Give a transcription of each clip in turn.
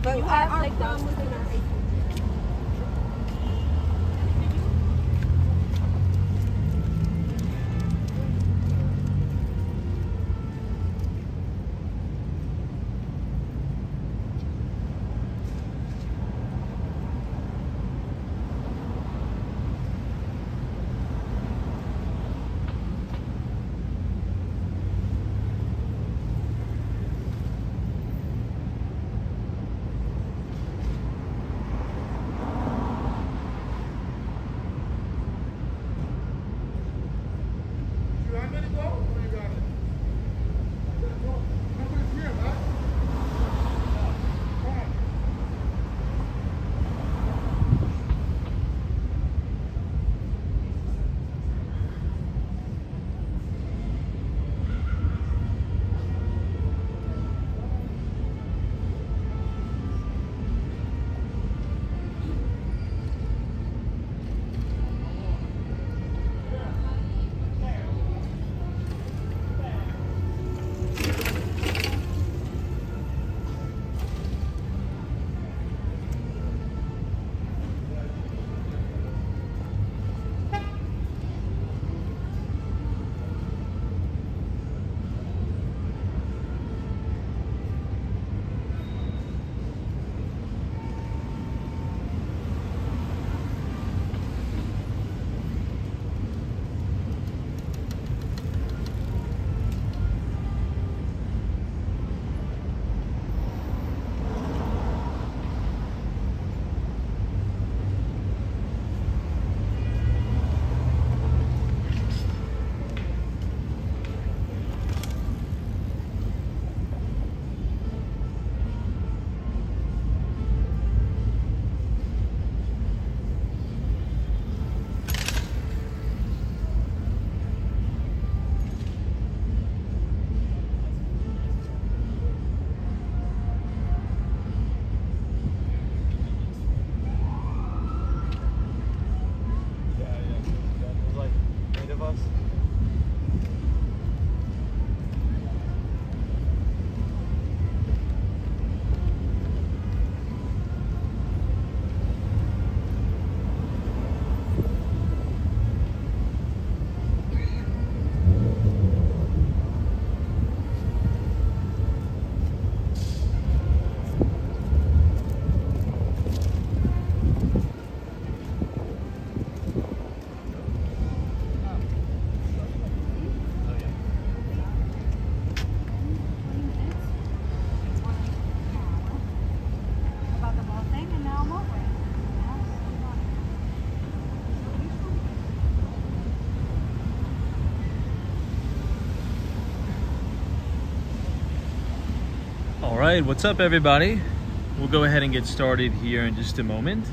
But You our have like prom was in our high school. All right, what's up everybody? We'll go ahead and get started here in just a moment.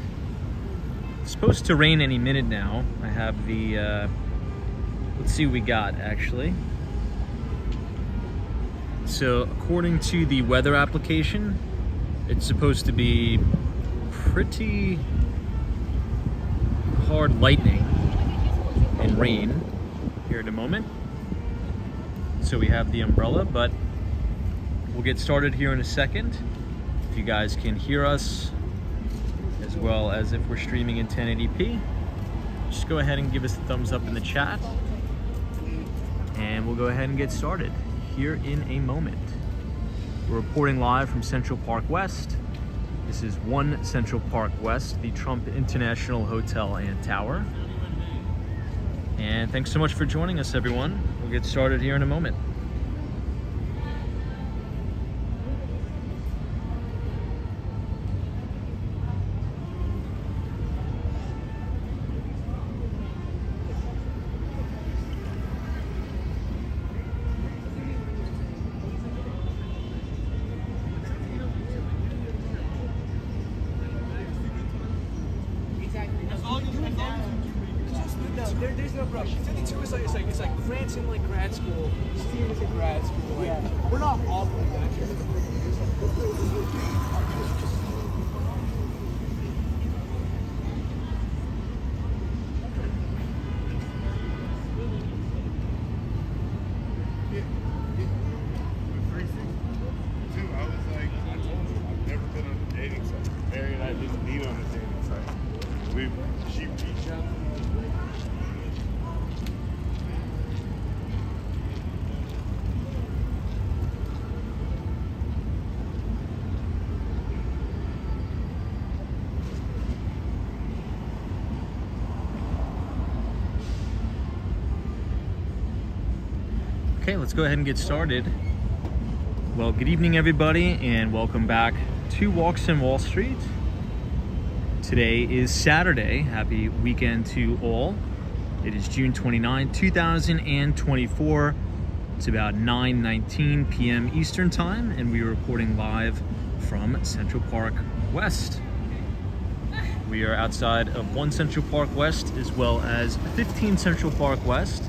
It's supposed to rain any minute now. I have the, let's see what we got actually. So according to the weather application, it's supposed to be pretty hard lightning and rain here in a moment. So we have the umbrella, but we'll get started here in a second. If you guys can hear us, as well as if we're streaming in 1080p, just go ahead and give us a thumbs up in the chat. And we'll go ahead and get started here in a moment. We're reporting live from Central Park West. This is 1 Central Park West, the Trump International Hotel and Tower. And thanks so much for joining us, everyone. We'll get started here in a moment. There's no rush. 52 is like France in like grad school. Steve is in grad school. Like, yeah. We're not all like that. I was like, I told you, I've never been on 80 like just being on the thing. It's like she reached out. Okay, let's go ahead and get started. Well, good evening, everybody, and welcome back to Walks in Wall Street. Today is Saturday. Happy weekend to all. It is June 29, 2024. It's about 9:19 p.m. Eastern Time, and we are recording live from Central Park West. We are outside of 1 Central Park West as well as 15 Central Park West.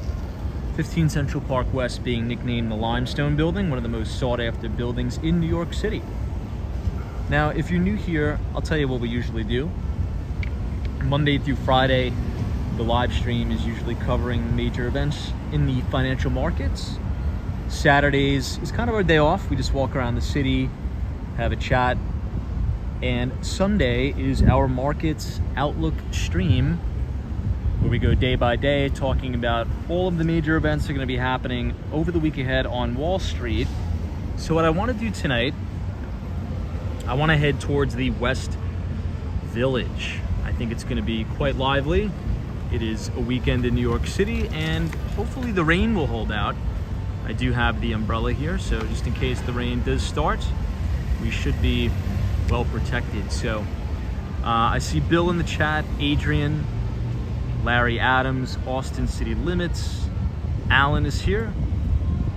15 Central Park West being nicknamed the Limestone Building, one of the most sought after buildings in New York City. Now, if you're new here, I'll tell you what we usually do. Monday through Friday, the live stream is usually covering major events in the financial markets. Saturdays is kind of our day off. We just walk around the city, have a chat. And Sunday is our Markets Outlook stream, where we go day by day talking about all of the major events that are going to be happening over the week ahead on Wall Street. So what I want to do tonight, I want to head towards the West Village. I think it's going to be quite lively. It is a weekend in New York City, and hopefully the rain will hold out. I do have the umbrella here, so just in case the rain does start, we should be well protected. So I see Bill in the chat, Adrian, Larry Adams, Austin City Limits, Alan is here,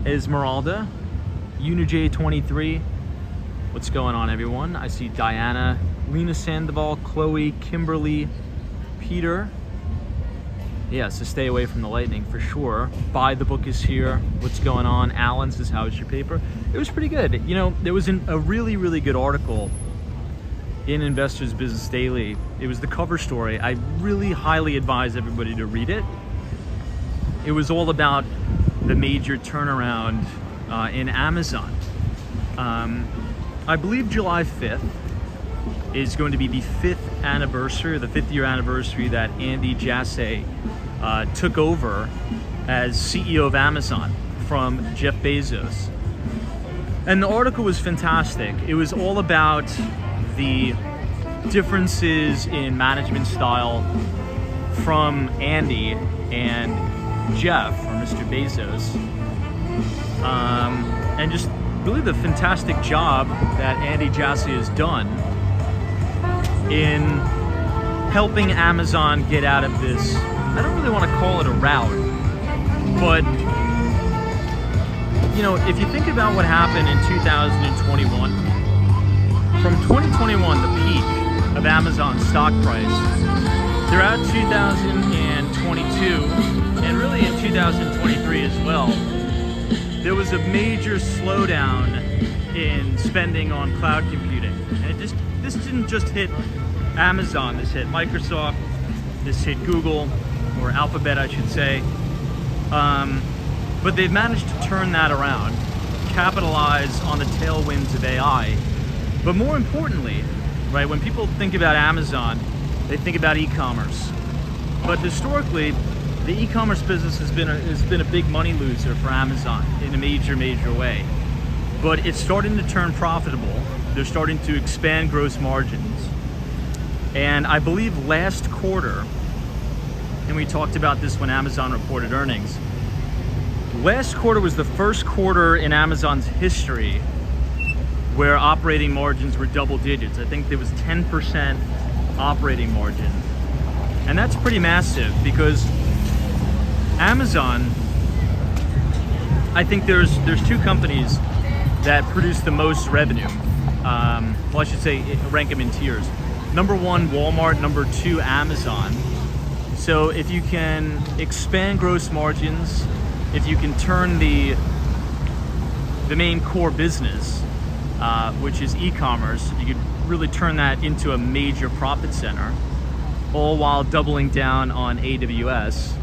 Esmeralda, UniJ23. What's going on, everyone? I see Diana, Lena Sandoval, Chloe, Kimberly, Peter. Yeah, so stay away from the lightning for sure. Buy the Book is here. What's going on? Alan says, how's your paper? It was pretty good. You know, there was a really, really good article in Investors Business Daily. It was the cover story. I really highly advise everybody to read it. It was all about the major turnaround in Amazon. I believe July 5th is going to be the 5th anniversary, the 5th year anniversary that Andy Jassy took over as CEO of Amazon from Jeff Bezos. And the article was fantastic. It was all about the differences in management style from Andy and Jeff, or Mr. Bezos, and just really the fantastic job that Andy Jassy has done in helping Amazon get out of this, I don't really want to call it a rout, but you know, if you think about what happened in 2021, from 2021, the peak of Amazon's stock price, throughout 2022, and really in 2023 as well, there was a major slowdown in spending on cloud computing. And this didn't just hit Amazon, this hit Microsoft, this hit Google, or Alphabet I should say. But they've managed to turn that around, capitalize on the tailwinds of AI. But more importantly, right, when people think about Amazon, they think about e-commerce. But historically, the e-commerce business has been a big money loser for Amazon in a major way. But it's starting to turn profitable. They're starting to expand gross margins. And I believe last quarter, and we talked about this when Amazon reported earnings, last quarter was the first quarter in Amazon's history where operating margins were double digits. I think there was 10% operating margin. And that's pretty massive because Amazon, I think there's two companies that produce the most revenue. Well, I should say rank them in tiers. Number 1, Walmart. Number 2, Amazon. So if you can expand gross margins, if you can turn the main core business, which is e-commerce, you could really turn that into a major profit center, all while doubling down on AWS.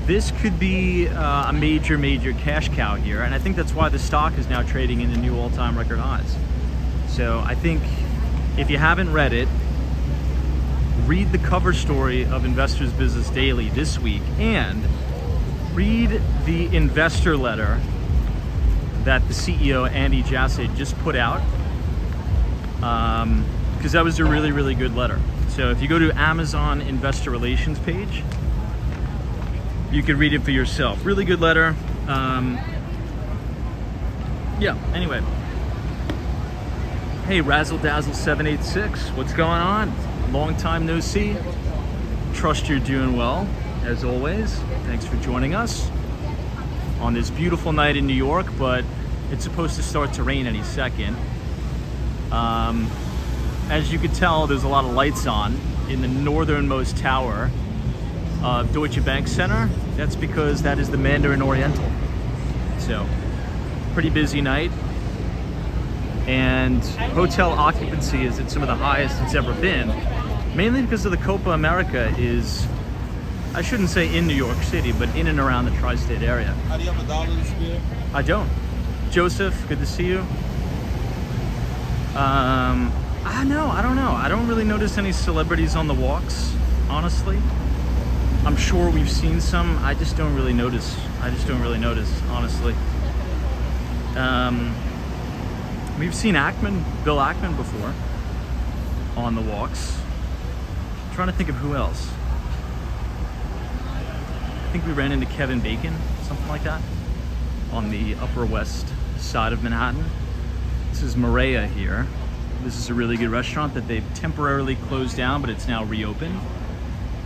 This could be a major cash cow here, and I think that's why the stock is now trading into new all-time record highs. So I think if you haven't read it, read the cover story of Investors Business Daily this week and read the investor letter that the CEO, Andy Jassy, just put out. Because that was a really, really good letter. So if you go to Amazon Investor Relations page, you can read it for yourself. Really good letter. Yeah, anyway. Hey, Razzle Dazzle 786, what's going on? Long time no see. Trust you're doing well, as always. Thanks for joining us on this beautiful night in New York, but it's supposed to start to rain any second. As you can tell, there's a lot of lights on in the northernmost tower of Deutsche Bank Center. That's because that is the Mandarin Oriental. So, pretty busy night. And hotel occupancy is at some of the highest it's ever been, mainly because of the Copa America is, I shouldn't say in New York City, but in and around the tri-state area. Do you have a dollar to spare? I don't. Joseph, good to see you. I don't know. I don't really notice any celebrities on the walks, honestly. I'm sure we've seen some. I just don't really notice. Honestly. We've seen Bill Ackman before on the walks. I'm trying to think of who else. I think we ran into Kevin Bacon, something like that, on the Upper West side of Manhattan. This is Maria here. This is a really good restaurant that they've temporarily closed down, but it's now reopened.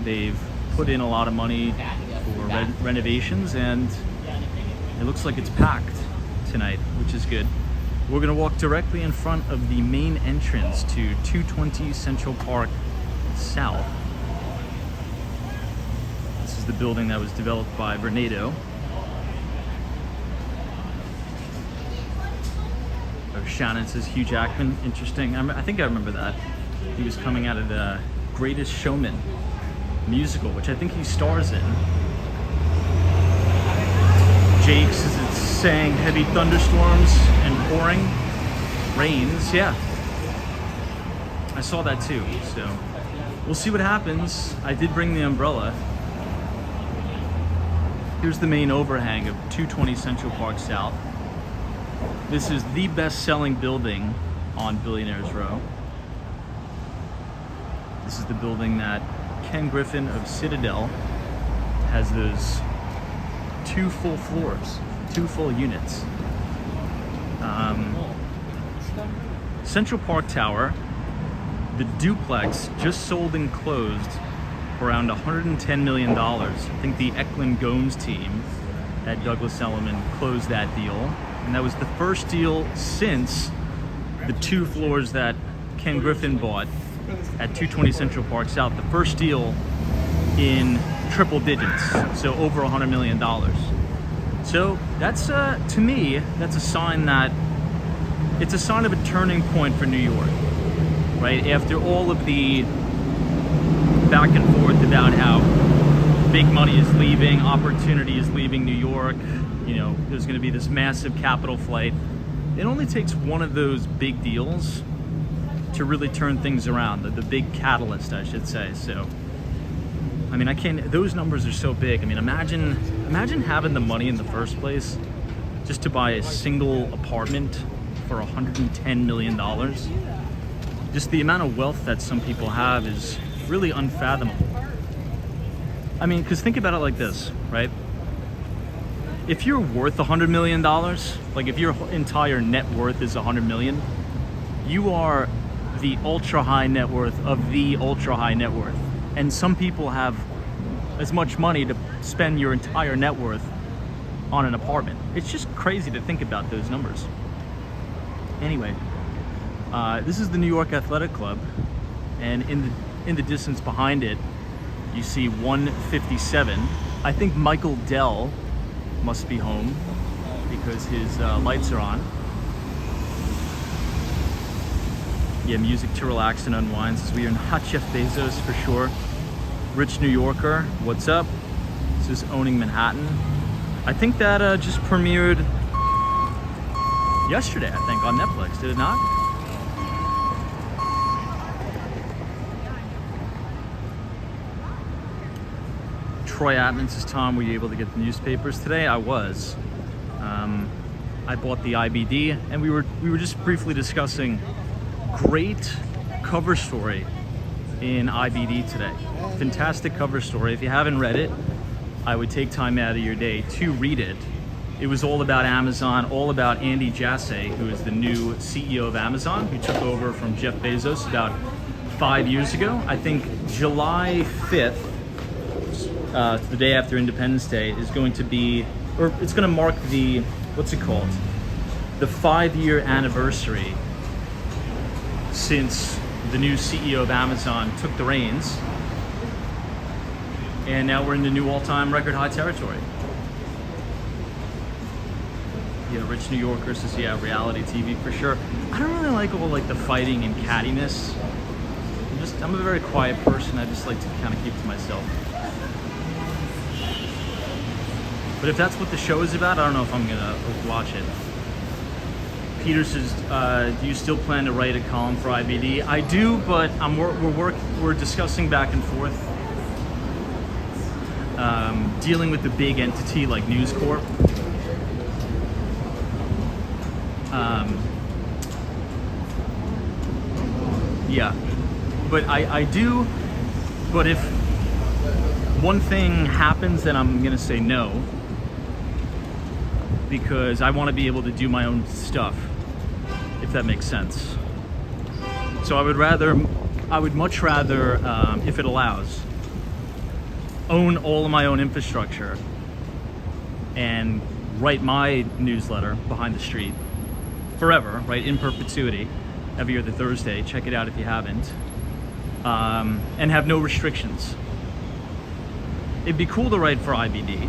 They've put in a lot of money for renovations, and it looks like it's packed tonight, which is good. We're gonna walk directly in front of the main entrance to 220 Central Park South. This is the building that was developed by Vornado. Shannon says Hugh Jackman, interesting. I think I remember that. He was coming out of the Greatest Showman musical, which I think he stars in. Jake says it's saying heavy thunderstorms and pouring rains. Yeah, I saw that too, so we'll see what happens. I did bring the umbrella. Here's the main overhang of 220 Central Park South. This is the best-selling building on Billionaires Row. This is the building that Ken Griffin of Citadel has those 2 full floors, 2 full units. Central Park Tower, the duplex just sold and closed for around $110 million. I think the Eklund Gomes team at Douglas Elliman closed that deal. And that was the first deal since the 2 floors that Ken Griffin bought at 220 Central Park South. The first deal in triple digits, so over $100 million. So that's, to me, that's a sign that it's a sign of a turning point for New York, right? After all of the back and forth about how big money is leaving, opportunity is leaving New York, you know, there's going to be this massive capital flight. It only takes one of those big deals to really turn things around, the big catalyst, I should say. So, I mean, those numbers are so big. I mean, imagine having the money in the first place just to buy a single apartment for $110 million. Just the amount of wealth that some people have is really unfathomable. I mean, because think about it like this, right? If you're worth $100 million, like if your entire net worth is $100 million, you are the ultra high net worth of the ultra high net worth. And some people have as much money to spend your entire net worth on an apartment. It's just crazy to think about those numbers. Anyway, this is the New York Athletic Club, and in the distance behind it, you see 157. I think Michael Dell must be home because his lights are on. Yeah, music to relax and unwind. Says we are not Jeff Bezos for sure. Rich New Yorker, what's up? This is Owning Manhattan. I think that just premiered yesterday, I think, on Netflix, did it not? Troy Atman says, Tom, were you able to get the newspapers today? I was. I bought the IBD, and we were just briefly discussing great cover story in IBD today. Fantastic cover story. If you haven't read it, I would take time out of your day to read it. It was all about Amazon, all about Andy Jassy, who is the new CEO of Amazon, who took over from Jeff Bezos about 5 years ago. I think July 5th, the day after Independence Day, is going to be, or it's going to mark the, what's it called? The 5-year anniversary since the new CEO of Amazon took the reins. And now we're in the new all-time record high territory. Yeah, Rich New Yorker says, yeah, reality TV for sure. I don't really like all like the fighting and cattiness. I'm a very quiet person. I just like to kind of keep to myself. But if that's what the show is about, I don't know if I'm gonna watch it. Peter says, do you still plan to write a column for IBD? I do, but we're discussing back and forth, dealing with the big entity like News Corp. Yeah, but I do, but if one thing happens, then I'm gonna say no, because I want to be able to do my own stuff, if that makes sense. So I would much rather, if it allows, own all of my own infrastructure and write my newsletter, Behind the Street, forever, right, in perpetuity, every other Thursday. Check it out if you haven't. And have no restrictions. It'd be cool to write for IBD,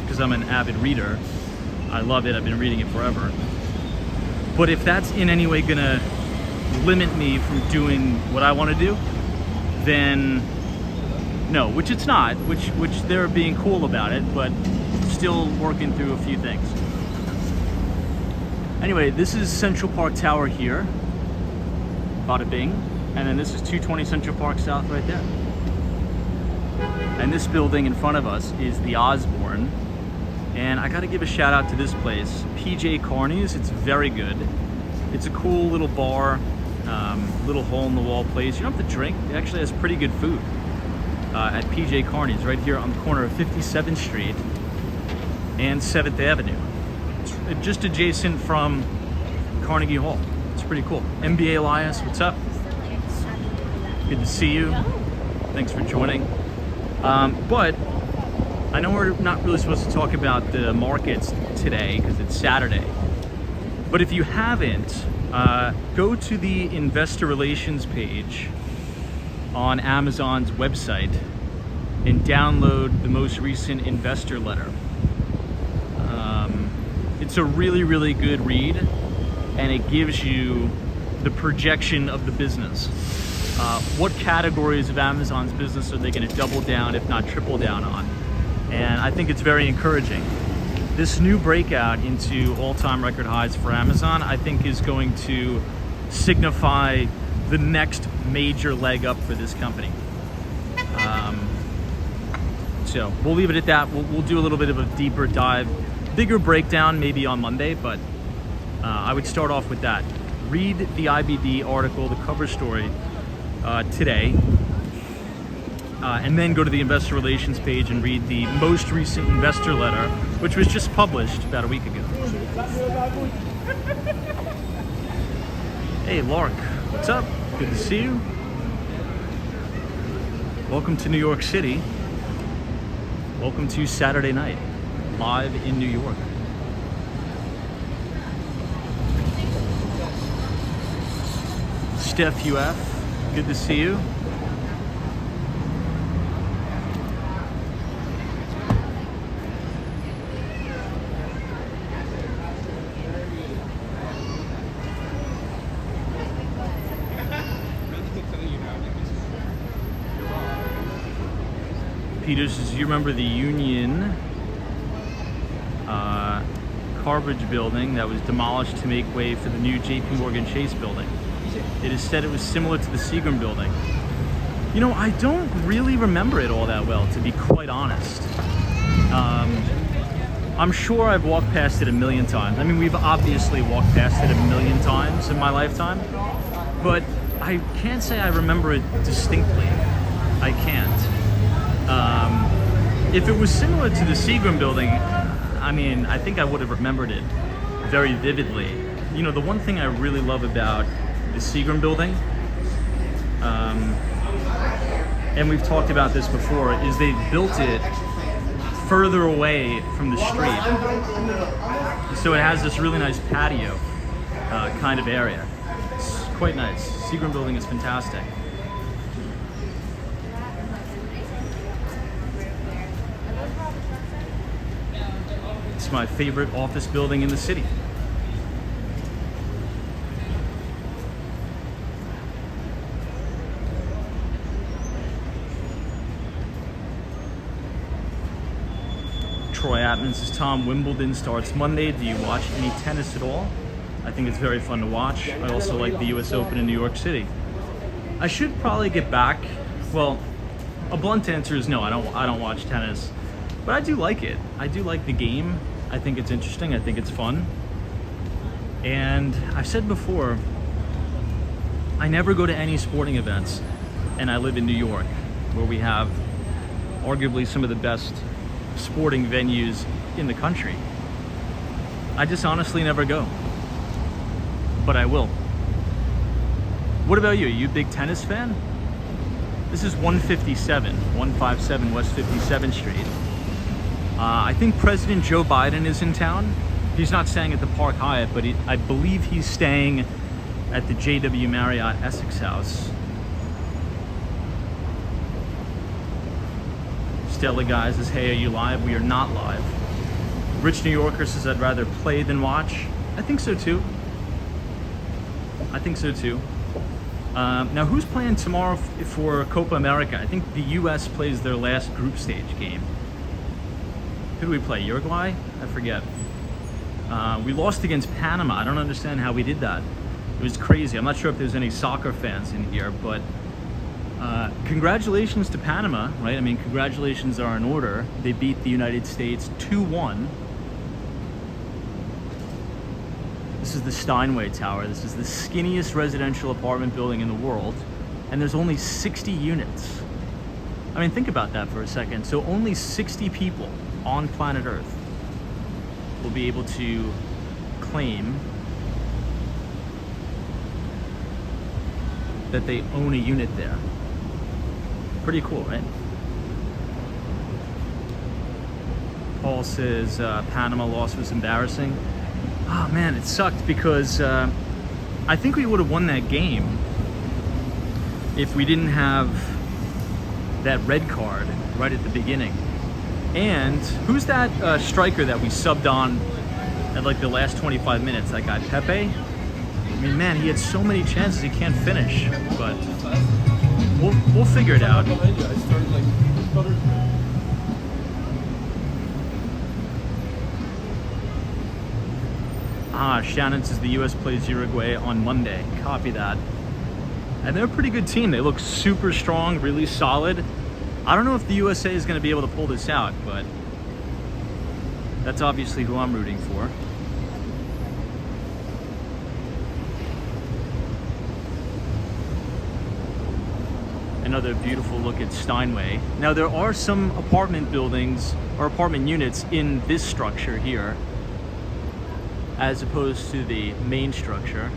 because I'm an avid reader. I love it. I've been reading it forever. But if that's in any way gonna limit me from doing what I want to do, then no, which it's not, which they're being cool about it, but still working through a few things. Anyway, this is Central Park Tower here, bada bing, and then this is 220 Central Park South right there. And this building in front of us is the Osborne, and I gotta give a shout out to this place, PJ Carney's. It's very good. It's a cool little bar, little hole-in-the-wall place. You don't have to drink. It actually has pretty good food at PJ Carney's right here on the corner of 57th Street and 7th Avenue. It's just adjacent from Carnegie Hall. It's pretty cool. MBA Elias, what's up? Good to see you. Thanks for joining. But I know we're not really supposed to talk about the markets today because it's Saturday. But if you haven't, go to the investor relations page on Amazon's website and download the most recent investor letter. It's a really, really good read, and it gives you the projection of the business. What categories of Amazon's business are they going to double down, if not triple down on? And I think it's very encouraging. This new breakout into all-time record highs for Amazon, I think, is going to signify the next major leg up for this company. So we'll leave it at that. We'll do a little bit of a deeper dive, bigger breakdown maybe on Monday, but I would start off with that. Read the IBD article, the cover story today, and then go to the investor relations page and read the most recent investor letter, which was just published about a week ago. Hey, Lark, what's up? Good to see you. Welcome to New York City. Welcome to Saturday night, live in New York. Steph UF, good to see you. Peter says, you remember the Union Carbridge building that was demolished to make way for the new JP Morgan Chase building. It is said it was similar to the Seagram building. You know, I don't really remember it all that well, to be quite honest. I'm sure I've walked past it a million times. I mean, we've obviously walked past it a million times in my lifetime, but I can't say I remember it distinctly. I can't. If it was similar to the Seagram building, I mean, I think I would have remembered it very vividly. You know, the one thing I really love about the Seagram building, and we've talked about this before, is they built it further away from the street. So it has this really nice patio kind of area. It's quite nice. Seagram building is fantastic. It's my favorite office building in the city. Troy Atman says, Tom, Wimbledon starts Monday. Do you watch any tennis at all? I think it's very fun to watch. I also like the US Open in New York City. I should probably get back. Well, a blunt answer is no, I don't watch tennis. But I do like it. I do like the game. I think it's interesting. I think it's fun. And I've said before, I never go to any sporting events. And I live in New York, where we have arguably some of the best sporting venues in the country. I just honestly never go, but I will. What about you? Are you a big tennis fan? This is 157 West 57th Street. I think President Joe Biden is in town. He's not staying at the Park Hyatt, but I believe he's staying at the JW Marriott Essex House. Stella Guy says, hey, are you live? We are not live. Rich New Yorker says, I'd rather play than watch. I think so too. I think so too. Now, who's playing tomorrow for Copa America? I think the US plays their last group stage game. Who do we play? Uruguay? I forget. We lost against Panama. I don't understand how we did that. It was crazy. I'm not sure if there's any soccer fans in here, but congratulations to Panama, right? I mean, congratulations are in order. They beat the United States 2-1. This is the Steinway Tower. This is the skinniest residential apartment building in the world, and there's only 60 units. I mean, think about that for a second. So only 60 people on planet Earth will be able to claim that they own a unit there. Pretty cool, right? Paul says Panama loss was embarrassing. Oh man, it sucked because I think we would have won that game if we didn't have that red card right at the beginning. And who's that striker that we subbed on at like the last 25 minutes? That guy, Pepe? I mean, man, he had so many chances he can't finish, but we'll figure it out. Shannon says the US plays Uruguay on Monday. Copy that. And they're a pretty good team. They look super strong, really solid. I don't know if the USA is going to be able to pull this out, but that's obviously who I'm rooting for. Another beautiful look at Steinway. Now there are some apartment buildings or apartment units in this structure here, as opposed to the main structure.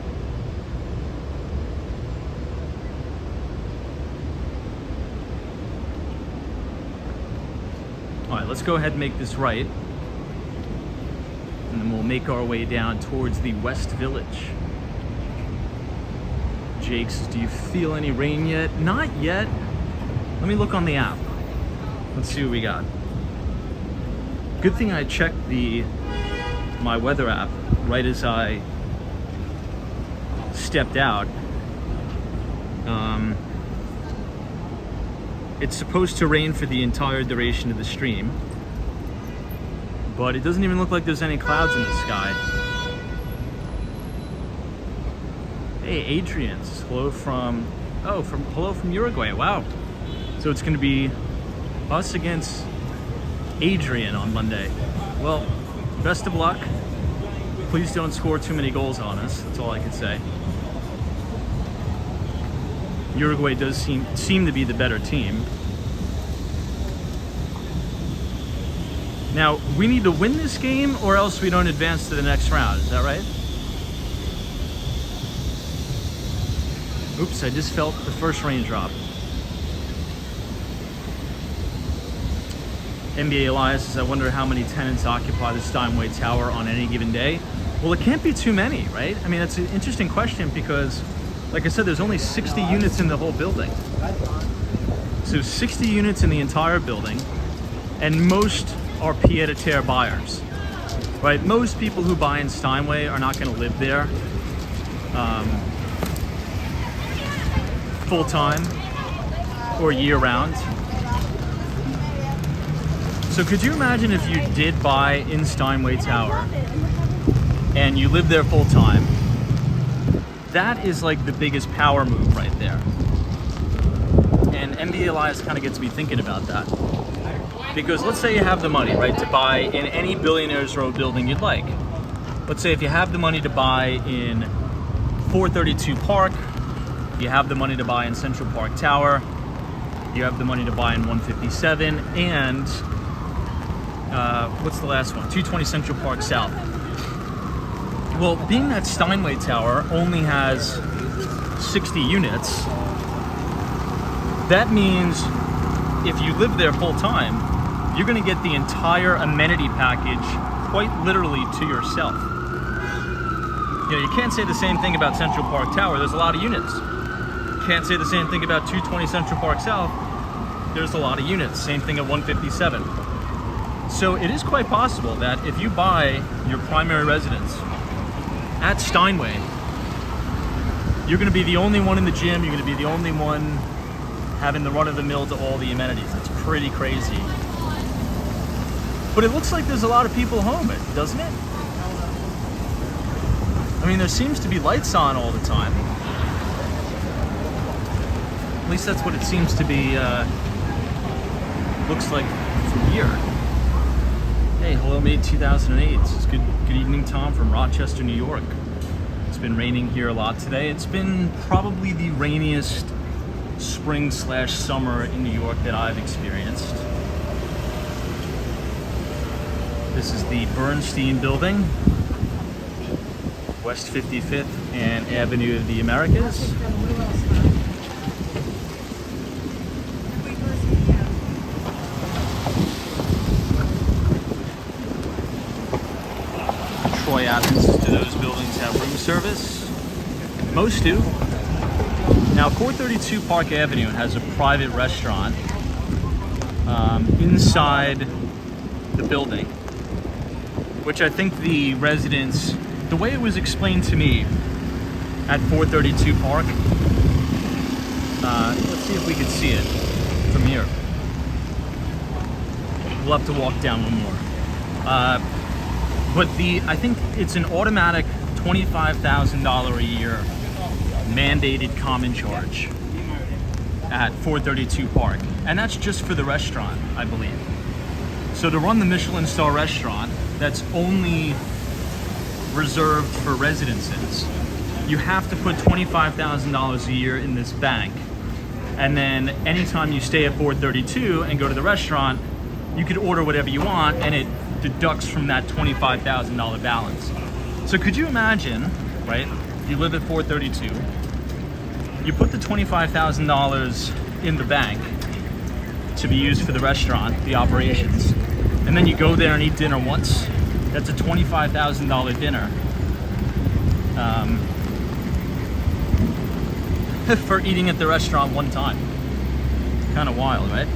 All right, let's go ahead and make this right. And then we'll make our way down towards the West Village. Jake says, do you feel any rain yet? Not yet. Let me look on the app. Let's see what we got. Good thing I checked my weather app right as I stepped out. It's supposed to rain for the entire duration of the stream, but it doesn't even look like there's any clouds in the sky. Hey, Adrian, hello from Oh, hello from Uruguay. Wow. So it's going to be us against Adrian on Monday. Well, best of luck. Please don't score too many goals on us. That's all I can say. Uruguay does seem to be the better team. Now, we need to win this game or else we don't advance to the next round. Is that right? Oops, I just felt the first raindrop. NBA Elias says, I wonder how many tenants occupy the Steinway Tower on any given day. Well, it can't be too many, right? I mean, that's an interesting question because, like I said, there's only 60 units in the whole building. So 60 units in the entire building, and most are pied-à-terre buyers, right? Most people who buy in Steinway are not going to live there full-time or year-round. So could you imagine if you did buy in Steinway Tower and you live there full-time? That is like the biggest power move right there. And NBA Elias kind of gets me thinking about that. Because let's say you have the money, right, to buy in any Billionaires Row building you'd like. Let's say if you have the money to buy in 432 Park, you have the money to buy in Central Park Tower, you have the money to buy in 157, and what's the last one? 220 Central Park South. Well, being that Steinway Tower only has 60 units, that means if you live there full time, you're going to get the entire amenity package quite literally to yourself. You know, you can't say the same thing about Central Park Tower. There's a lot of units. You can't say the same thing about 220 Central Park South. There's a lot of units. Same thing at 157. So it is quite possible that if you buy your primary residence at Steinway, you're going to be the only one in the gym. You're going to be the only one having the run-of-the-mill to all the amenities. It's pretty crazy. But it looks like there's a lot of people home, doesn't it? I mean, there seems to be lights on all the time. At least that's what it seems to be, looks like from here. Hey, hello, May 2008. It's good evening, Tom, from Rochester, New York. It's been raining here a lot today. It's been probably the rainiest spring/summer in New York that I've experienced. This is the Bernstein Building, West 55th and Avenue of the Americas. Troy Athens, do those buildings have room service? Most do. Now, 432 Park Avenue has a private restaurant inside the building, which I think the residents, the way it was explained to me at 432 Park, let's see if we can see it from here. We'll have to walk down one more. But I think it's an automatic $25,000 a year mandated common charge at 432 Park. And that's just for the restaurant, I believe. So to run the Michelin star restaurant, that's only reserved for residences, you have to put $25,000 a year in this bank. And then anytime you stay at 432 and go to the restaurant, you could order whatever you want and it deducts from that $25,000 balance. So could you imagine, right? You live at 432, you put the $25,000 in the bank to be used for the restaurant, the operations, and then you go there and eat dinner once. That's a $25,000 dinner for eating at the restaurant one time. Kind of wild, right?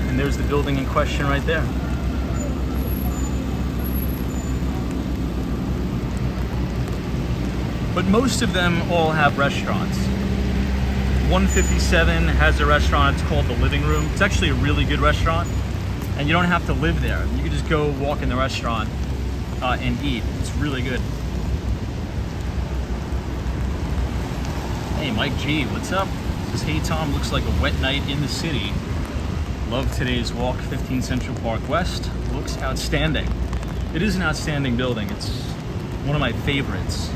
And there's the building in question right there. But most of them all have restaurants. 157 has a restaurant, it's called The Living Room. It's actually a really good restaurant, and you don't have to live there. You can just go walk in the restaurant and eat. It's really good. Hey, Mike G, what's up? Says, hey Tom, looks like a wet night in the city. Love today's walk, 15 Central Park West. Looks outstanding. It is an outstanding building. It's one of my favorites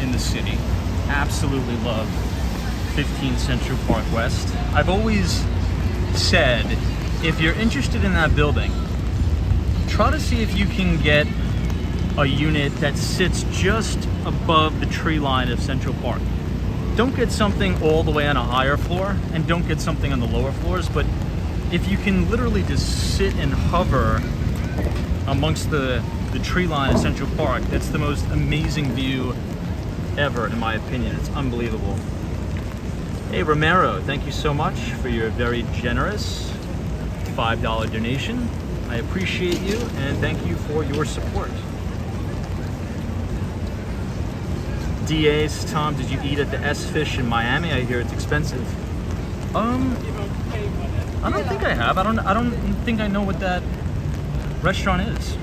in the city. Absolutely love 15 Central Park West. I've always said, if you're interested in that building, try to see if you can get a unit that sits just above the tree line of Central Park. Don't get something all the way on a higher floor, and don't get something on the lower floors, but if you can literally just sit and hover amongst the tree line of Central Park, that's the most amazing view ever, in my opinion. It's unbelievable. Hey Romero, thank you so much for your very generous $5 donation. I appreciate you, and thank you for your support. DA's, Tom, did you eat at the S-Fish in Miami? I hear it's expensive. I don't think I have. I don't think I know what that restaurant is.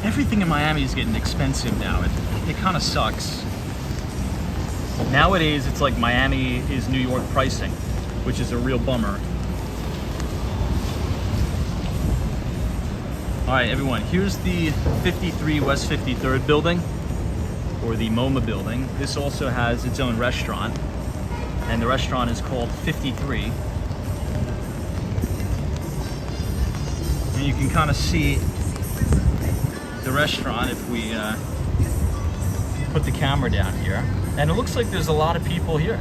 Everything in Miami is getting expensive now. It kind of sucks. Nowadays, it's like Miami is New York pricing, which is a real bummer. All right, everyone, here's the 53 West 53rd building, or the MoMA building. This also has its own restaurant, and the restaurant is called 53. And you can kind of see the restaurant if we put the camera down here. And it looks like there's a lot of people here.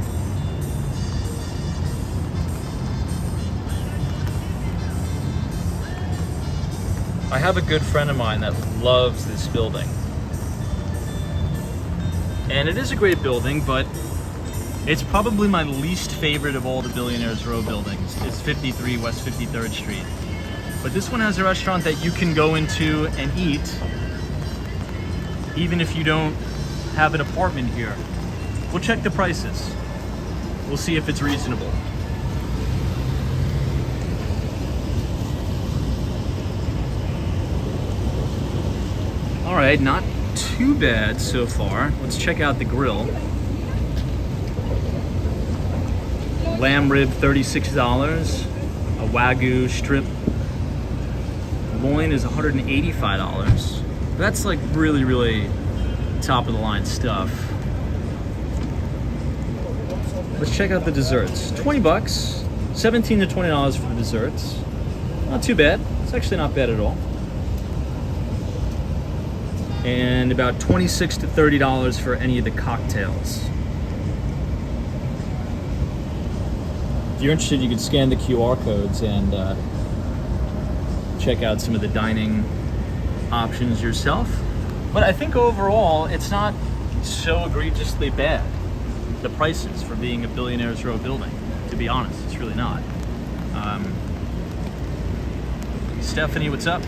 I have a good friend of mine that loves this building. And it is a great building, but it's probably my least favorite of all the Billionaires Row buildings. It's 53 West 53rd Street. But this one has a restaurant that you can go into and eat, even if you don't have an apartment here. We'll check the prices. We'll see if it's reasonable. All right, not too bad so far. Let's check out the grill. Lamb rib, $36. A Wagyu strip loin is $185. That's like really, really top of the line stuff. Let's check out the desserts. 20 bucks, $17 to $20 for the desserts. Not too bad. It's actually not bad at all. And about $26 to $30 for any of the cocktails. If you're interested, you can scan the QR codes and check out some of the dining options yourself. But I think overall, it's not so egregiously bad. The prices for being a Billionaires Row building, to be honest, it's really not. Stephanie, what's up?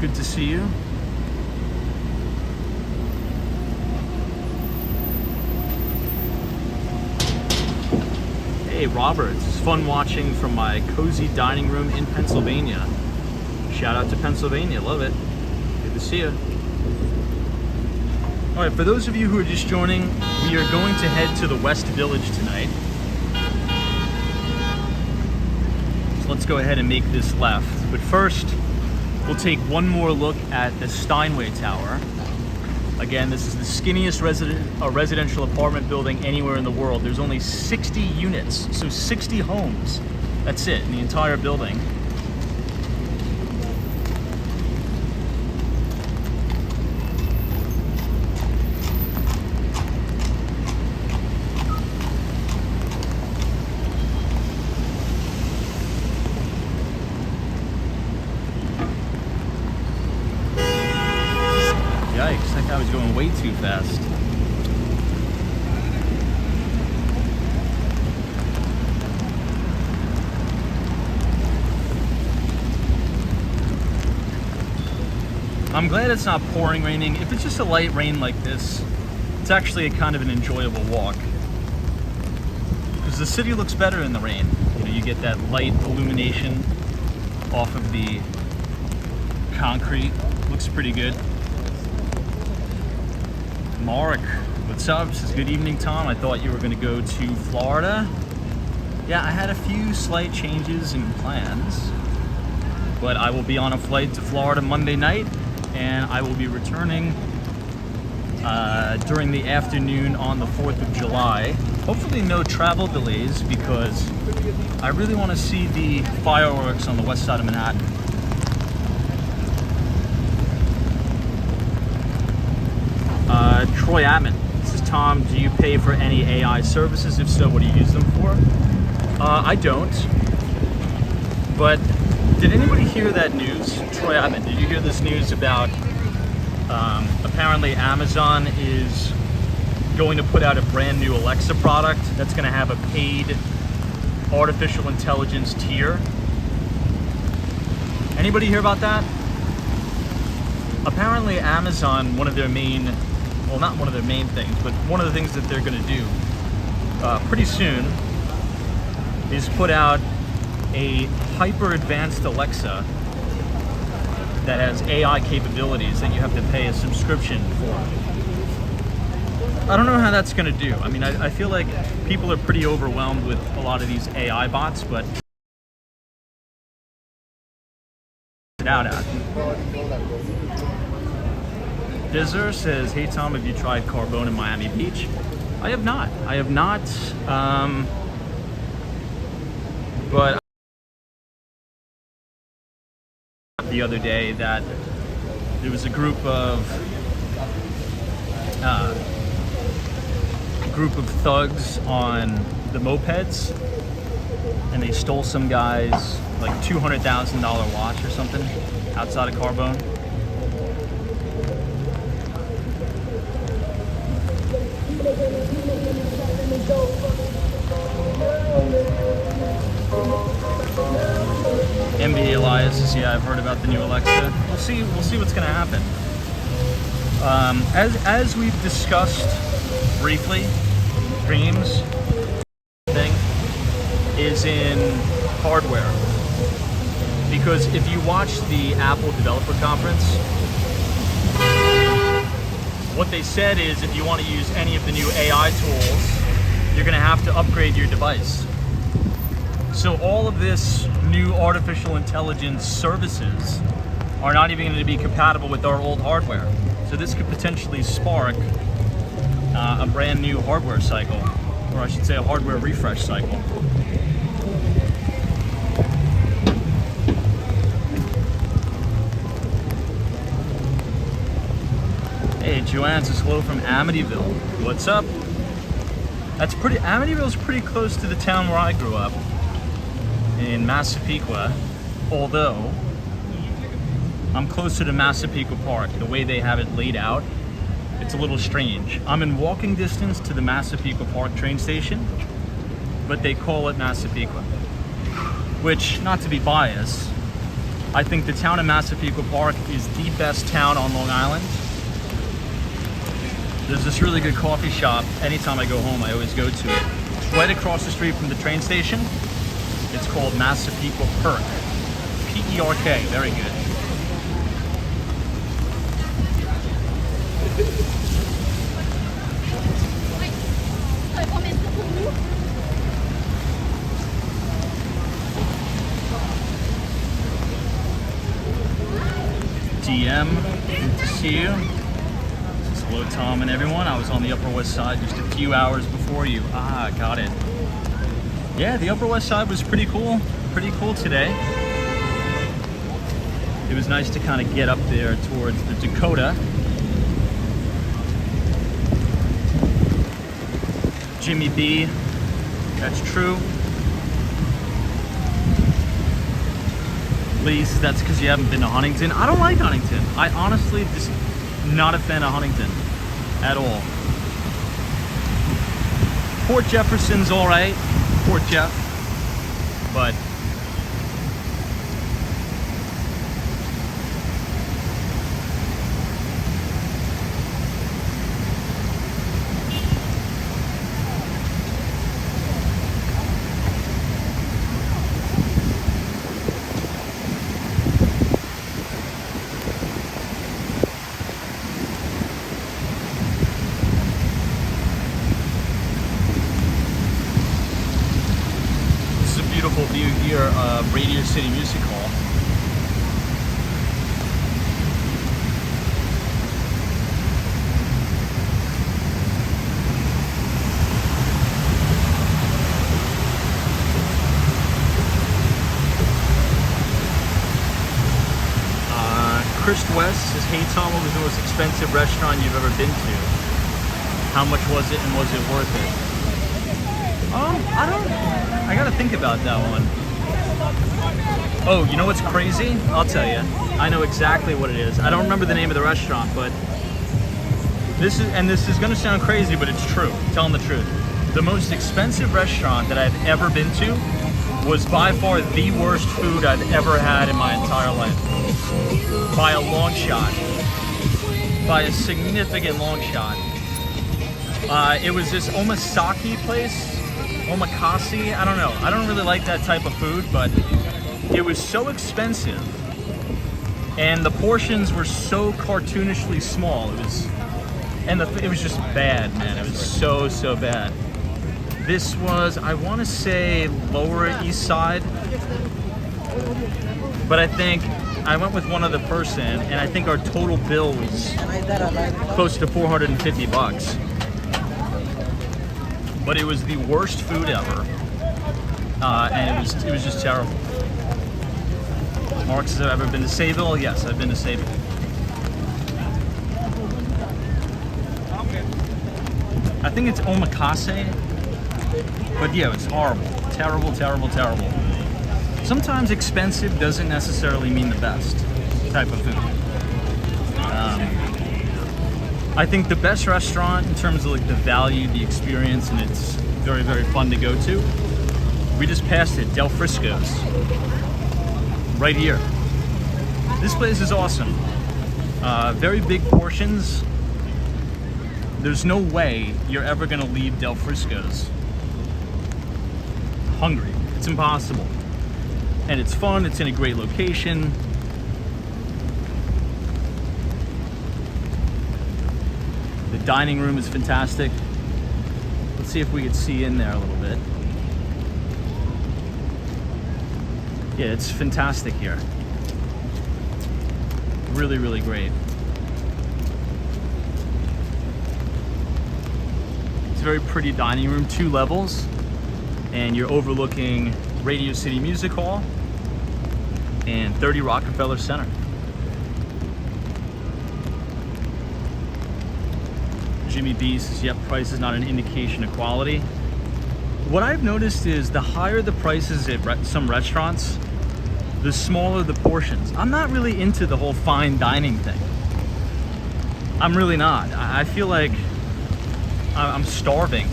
Good to see you. Hey Robert, it's fun watching from my cozy dining room in Pennsylvania. Shout out to Pennsylvania, love it. Good to see you. All right, for those of you who are just joining, we are going to head to the West Village tonight. So let's go ahead and make this left. But first, we'll take one more look at the Steinway Tower. Again, this is the skinniest residential apartment building anywhere in the world. There's only 60 units, so 60 homes. That's it, in the entire building. Yikes, that guy was going way too fast. I'm glad it's not pouring raining. If it's just a light rain like this, it's actually a kind of an enjoyable walk. Because the city looks better in the rain. You know, you get that light illumination off of the concrete. Looks pretty good. Mark, what's up? Says, good evening, Tom. I thought you were going to go to Florida. Yeah, I had a few slight changes in plans, but I will be on a flight to Florida Monday night, and I will be returning during the afternoon on the 4th of July. Hopefully no travel delays, because I really want to see the fireworks on the west side of Manhattan. Troy Atman, this is Tom. Do you pay for any AI services? If so, what do you use them for? I don't. But did anybody hear that news? Troy Atman, did you hear this news about apparently Amazon is going to put out a brand new Alexa product that's going to have a paid artificial intelligence tier? Anybody hear about that? Apparently Amazon, one of their main, well, not one of their main things, but one of the things that they're going to do pretty soon is put out a hyper advanced Alexa that has AI capabilities that you have to pay a subscription for. I don't know how that's going to do. I mean, I feel like people are pretty overwhelmed with a lot of these AI bots, but it out at. Dizzer says, hey Tom, have you tried Carbone in Miami Beach? I have not. I have not. But the other day that there was a group of thugs on the mopeds, and they stole some guy's like $200,000 watch or something outside of Carbone. MBA Elias says, yeah, I've heard about the new Alexa. We'll see what's gonna happen. As we've discussed briefly, Dreams thing is in hardware. Because if you watch the Apple Developer Conference, what they said is if you want to use any of the new AI tools, you're gonna have to upgrade your device. So all of this new artificial intelligence services are not even going to be compatible with our old hardware. So this could potentially spark a brand new hardware cycle, or I should say a hardware refresh cycle. Hey, Joanne says hello from Amityville. What's up? Amityville's pretty close to the town where I grew up, in Massapequa, although I'm closer to Massapequa Park. The way they have it laid out, it's a little strange. I'm in walking distance to the Massapequa Park train station, but they call it Massapequa. Which, not to be biased, I think the town of Massapequa Park is the best town on Long Island. There's this really good coffee shop. Anytime I go home, I always go to it. It's right across the street from the train station. It's called Massapequa Perk. P-E-R-K, very good. DM, good to see you. Says hello Tom and everyone. I was on the Upper West Side just a few hours before you. Ah, got it. Yeah, the Upper West Side was pretty cool today. It was nice to kind of get up there towards the Dakota. Jimmy B, that's true. Lee says that's because you haven't been to Huntington. I don't like Huntington. I honestly just not a fan of Huntington at all. Port Jefferson's all right. Port Jeff, but City Music Hall. Chris West says, hey Tom, what was the most expensive restaurant you've ever been to? How much was it and was it worth it? I gotta think about that one. Oh, you know what's crazy? I'll tell you. I know exactly what it is. I don't remember the name of the restaurant, but this is gonna sound crazy, but it's true. I'm telling the truth. The most expensive restaurant that I've ever been to was by far the worst food I've ever had in my entire life. By a long shot. By a significant long shot. It was this omasake place. Omakase, I don't know. I don't really like that type of food, but it was so expensive. And the portions were so cartoonishly small. It was just bad, man. It was so bad. This was, I want to say, Lower East Side. But I think I went with one other person, and I think our total bill was close to $450. But it was the worst food ever, and it was just terrible. Mark says, I've ever been to Sayville? Yes, I've been to Sayville. I think it's omakase, but yeah, it's horrible. Terrible. Sometimes expensive doesn't necessarily mean the best type of food. I think the best restaurant in terms of like the value, the experience, and it's very fun to go to. We just passed it, Del Frisco's, right here. This place is awesome. Very big portions. There's no way you're ever gonna leave Del Frisco's hungry. It's impossible. And it's fun, it's in a great location. The dining room is fantastic. Let's see if we could see in there a little bit. Yeah, it's fantastic here. Really great. It's a very pretty dining room, 2 levels, and you're overlooking Radio City Music Hall and 30 Rockefeller Center. Jimmy B says, yep, price is not an indication of quality. What I've noticed is the higher the prices at some restaurants, the smaller the portions. I'm not really into the whole fine dining thing. I'm really not. I feel like I'm starving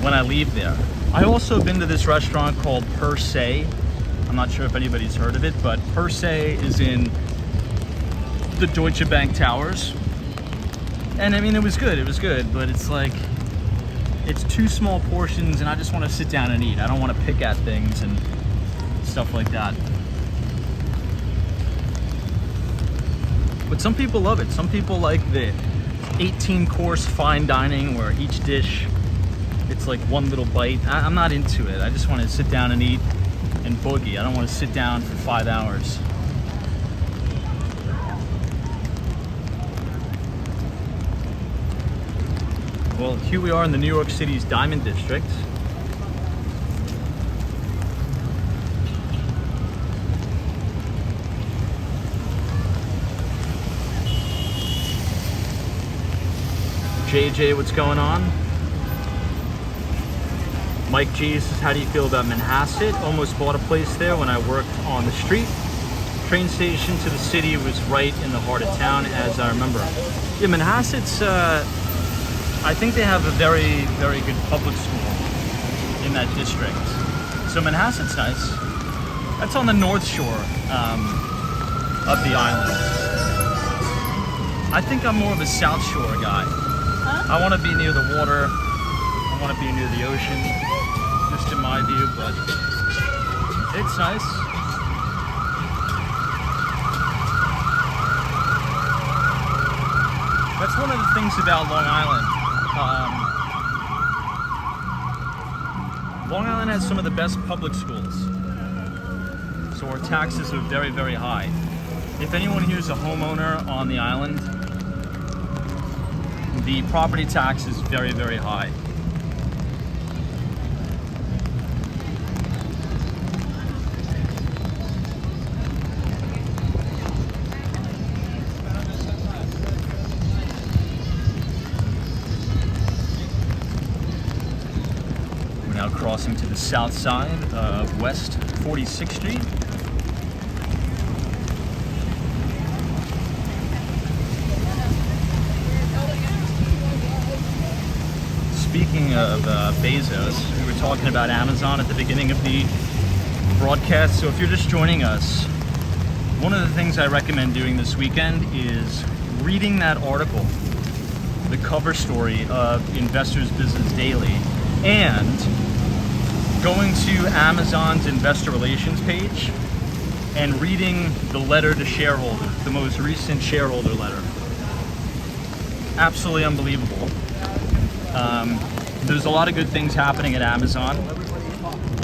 when I leave there. I also been to this restaurant called Per Se. I'm not sure if anybody's heard of it, but Per Se is in the Deutsche Bank Towers. And I mean, it was good, but it's like, it's 2 small portions and I just want to sit down and eat. I don't want to pick at things and stuff like that. But some people love it. Some people like the 18-course fine dining where each dish, it's like one little bite. I'm not into it. I just want to sit down and eat and boogie. I don't want to sit down for 5 hours. Well, here we are in the New York City's Diamond District. JJ, what's going on? Mike G says, how do you feel about Manhasset? Almost bought a place there when I worked on the street. Train station to the city was right in the heart of town, as I remember. Yeah, Manhasset's, I think they have a very good public school in that district. So Manhasset's nice. That's on the North Shore of the island. I think I'm more of a South Shore guy. I want to be near the water. I want to be near the ocean, just in my view, but it's nice. That's one of the things about Long Island. Long Island has some of the best public schools. So our taxes are very, very high. If anyone here is a homeowner on the island, the property tax is very, very high. We're now crossing to the south side of West 46th Street. Speaking of Bezos, we were talking about Amazon at the beginning of the broadcast. So if you're just joining us, one of the things I recommend doing this weekend is reading that article, the cover story of Investors Business Daily, and going to Amazon's investor relations page and reading the letter to shareholders, the most recent shareholder letter. Absolutely unbelievable. There's a lot of good things happening at Amazon.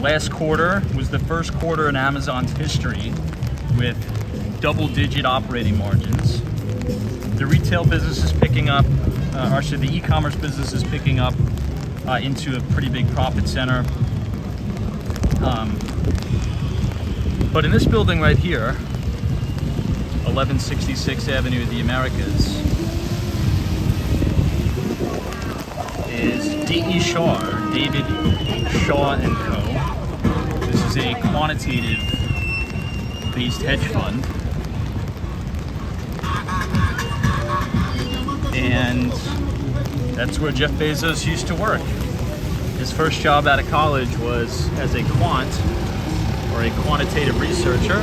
Last quarter was the first quarter in Amazon's history with double-digit operating margins. The retail business is picking up, the e-commerce business is picking up into a pretty big profit center. But in this building right here, 1166 Avenue of the Americas, is D.E. Shaw, David Shaw and Co. This is a quantitative-based hedge fund. And that's where Jeff Bezos used to work. His first job out of college was as a quant, or a quantitative researcher.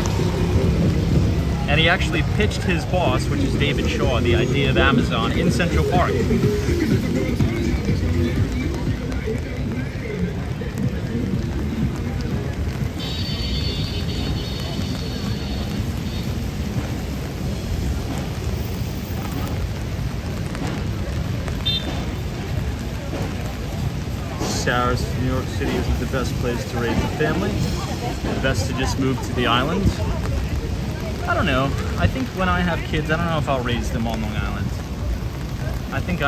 And he actually pitched his boss, which is David Shaw, the idea of Amazon in Central Park. Sarah's New York City isn't the best place to raise a family. Best to just move to the island. I don't know. I think when I have kids, I don't know if I'll raise them on Long Island. I think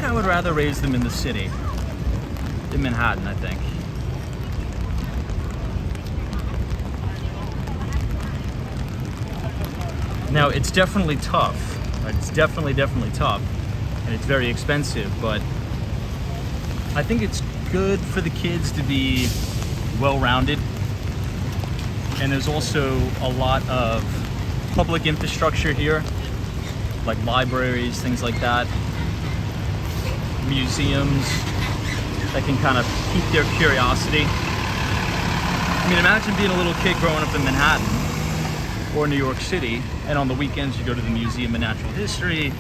I would rather raise them in the city. In Manhattan, I think. Now, it's definitely tough. Right? It's definitely tough. And it's very expensive, but I think it's good for the kids to be well-rounded. And there's also a lot of public infrastructure here, like libraries, things like that, museums that can kind of keep their curiosity. I mean, imagine being a little kid growing up in Manhattan or New York City, and on the weekends you go to the Museum of Natural History,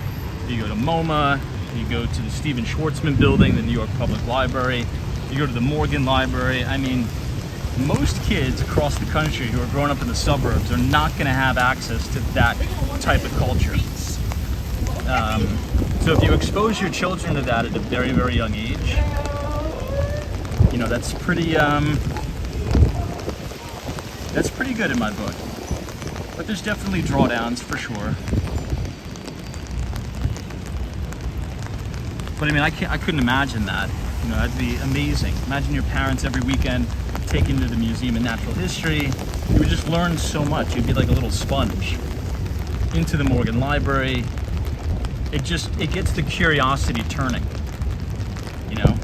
you go to MoMA, you go to the Stephen Schwarzman Building, the New York Public Library, you go to the Morgan Library. I mean, most kids across the country who are growing up in the suburbs are not going to have access to that type of culture. So if you expose your children to that at a very, very young age, you know, that's pretty good in my book. But there's definitely drawdowns for sure. But I mean, I couldn't imagine that. You know, that'd be amazing. Imagine your parents every weekend taking you to the Museum of Natural History. You would just learn so much. You'd be like a little sponge. Into the Morgan Library. It gets the curiosity turning, you know?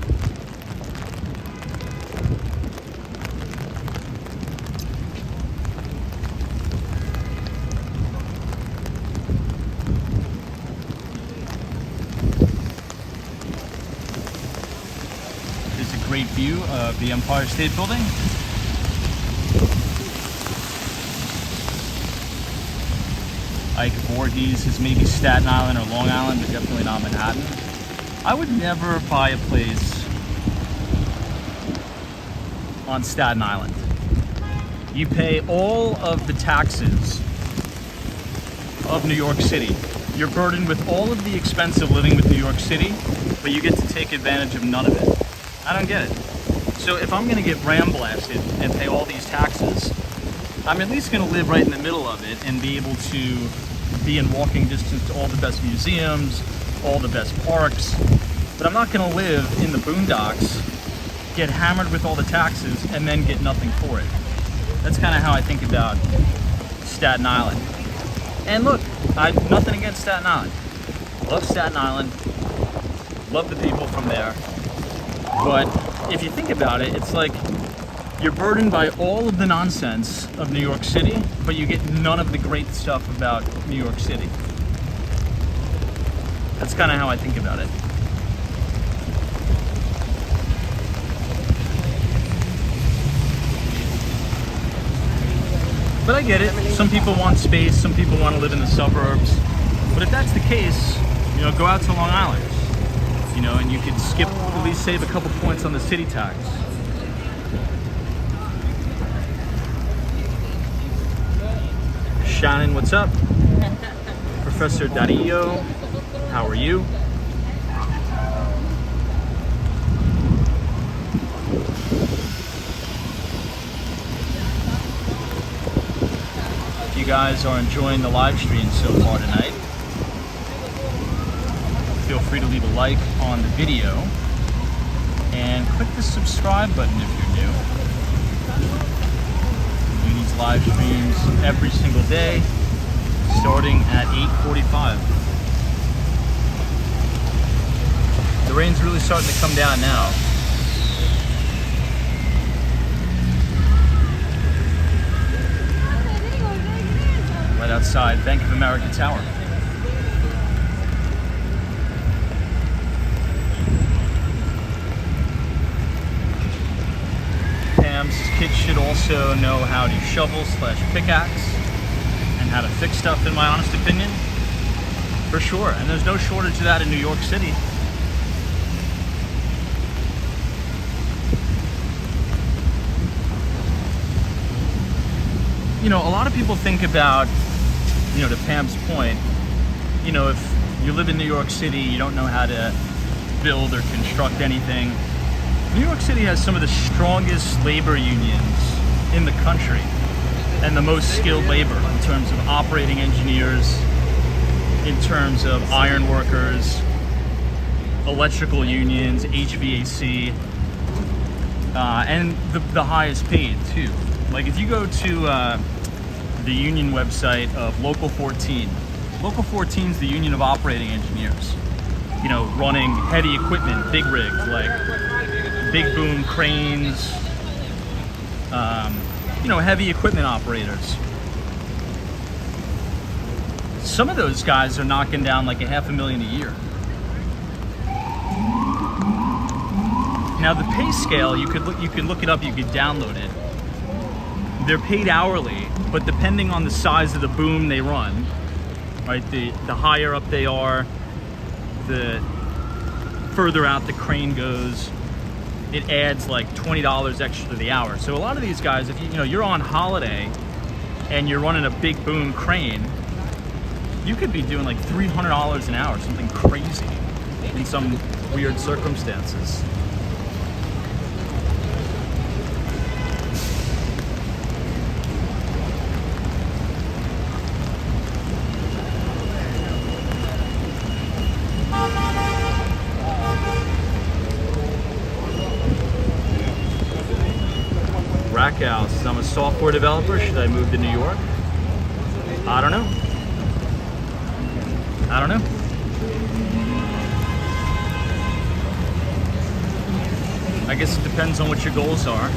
Great view of the Empire State Building. Ike Voorhees is maybe Staten Island or Long Island, but definitely not Manhattan. I would never buy a place on Staten Island. You pay all of the taxes of New York City. You're burdened with all of the expense of living with New York City, but you get to take advantage of none of it. I don't get it. So if I'm gonna get ram blasted and pay all these taxes, I'm at least gonna live right in the middle of it and be able to be in walking distance to all the best museums, all the best parks. But I'm not gonna live in the boondocks, get hammered with all the taxes, and then get nothing for it. That's kind of how I think about Staten Island. And look, I've nothing against Staten Island. Love Staten Island, love the people from there. But if you think about it, it's like you're burdened by all of the nonsense of New York City, but you get none of the great stuff about New York City. That's kind of how I think about it. But I get it. Some people want space, some people want to live in the suburbs. But if that's the case, you know, go out to Long Island. You know, and you could skip, at least save a couple points on the city tax. Shannon, what's up? Professor Dario, how are you? If you guys are enjoying the live stream so far tonight, feel free to leave a like on the video and click the subscribe button if you're new. We do these live streams every single day, starting at 8:45. The rain's really starting to come down now. Right outside Bank of America Tower. Kids should also know how to shovel/pickaxe and how to fix stuff, in my honest opinion. For sure. And there's no shortage of that in New York City. You know, a lot of people think about, you know, to Pam's point, you know, if you live in New York City, you don't know how to build or construct anything. New York City has some of the strongest labor unions in the country and the most skilled labor in terms of operating engineers, in terms of iron workers, electrical unions, HVAC, and the highest paid too. Like if you go to the union website of Local 14, Local 14 is the union of operating engineers, you know, running heavy equipment, big rigs, like big boom cranes, you know, heavy equipment operators. Some of those guys are knocking down like $500,000 a year. Now the pay scale, you could look it up, you could download it. They're paid hourly, but depending on the size of the boom they run, right? The higher up they are, the further out the crane goes, it adds like $20 extra to the hour. So a lot of these guys, if you know you're on holiday and you're running a big boom crane, you could be doing like $300 an hour, something crazy in some weird circumstances. Rackhouse says, I'm a software developer. Should I move to New York? I don't know. I don't know. I guess it depends on what your goals are,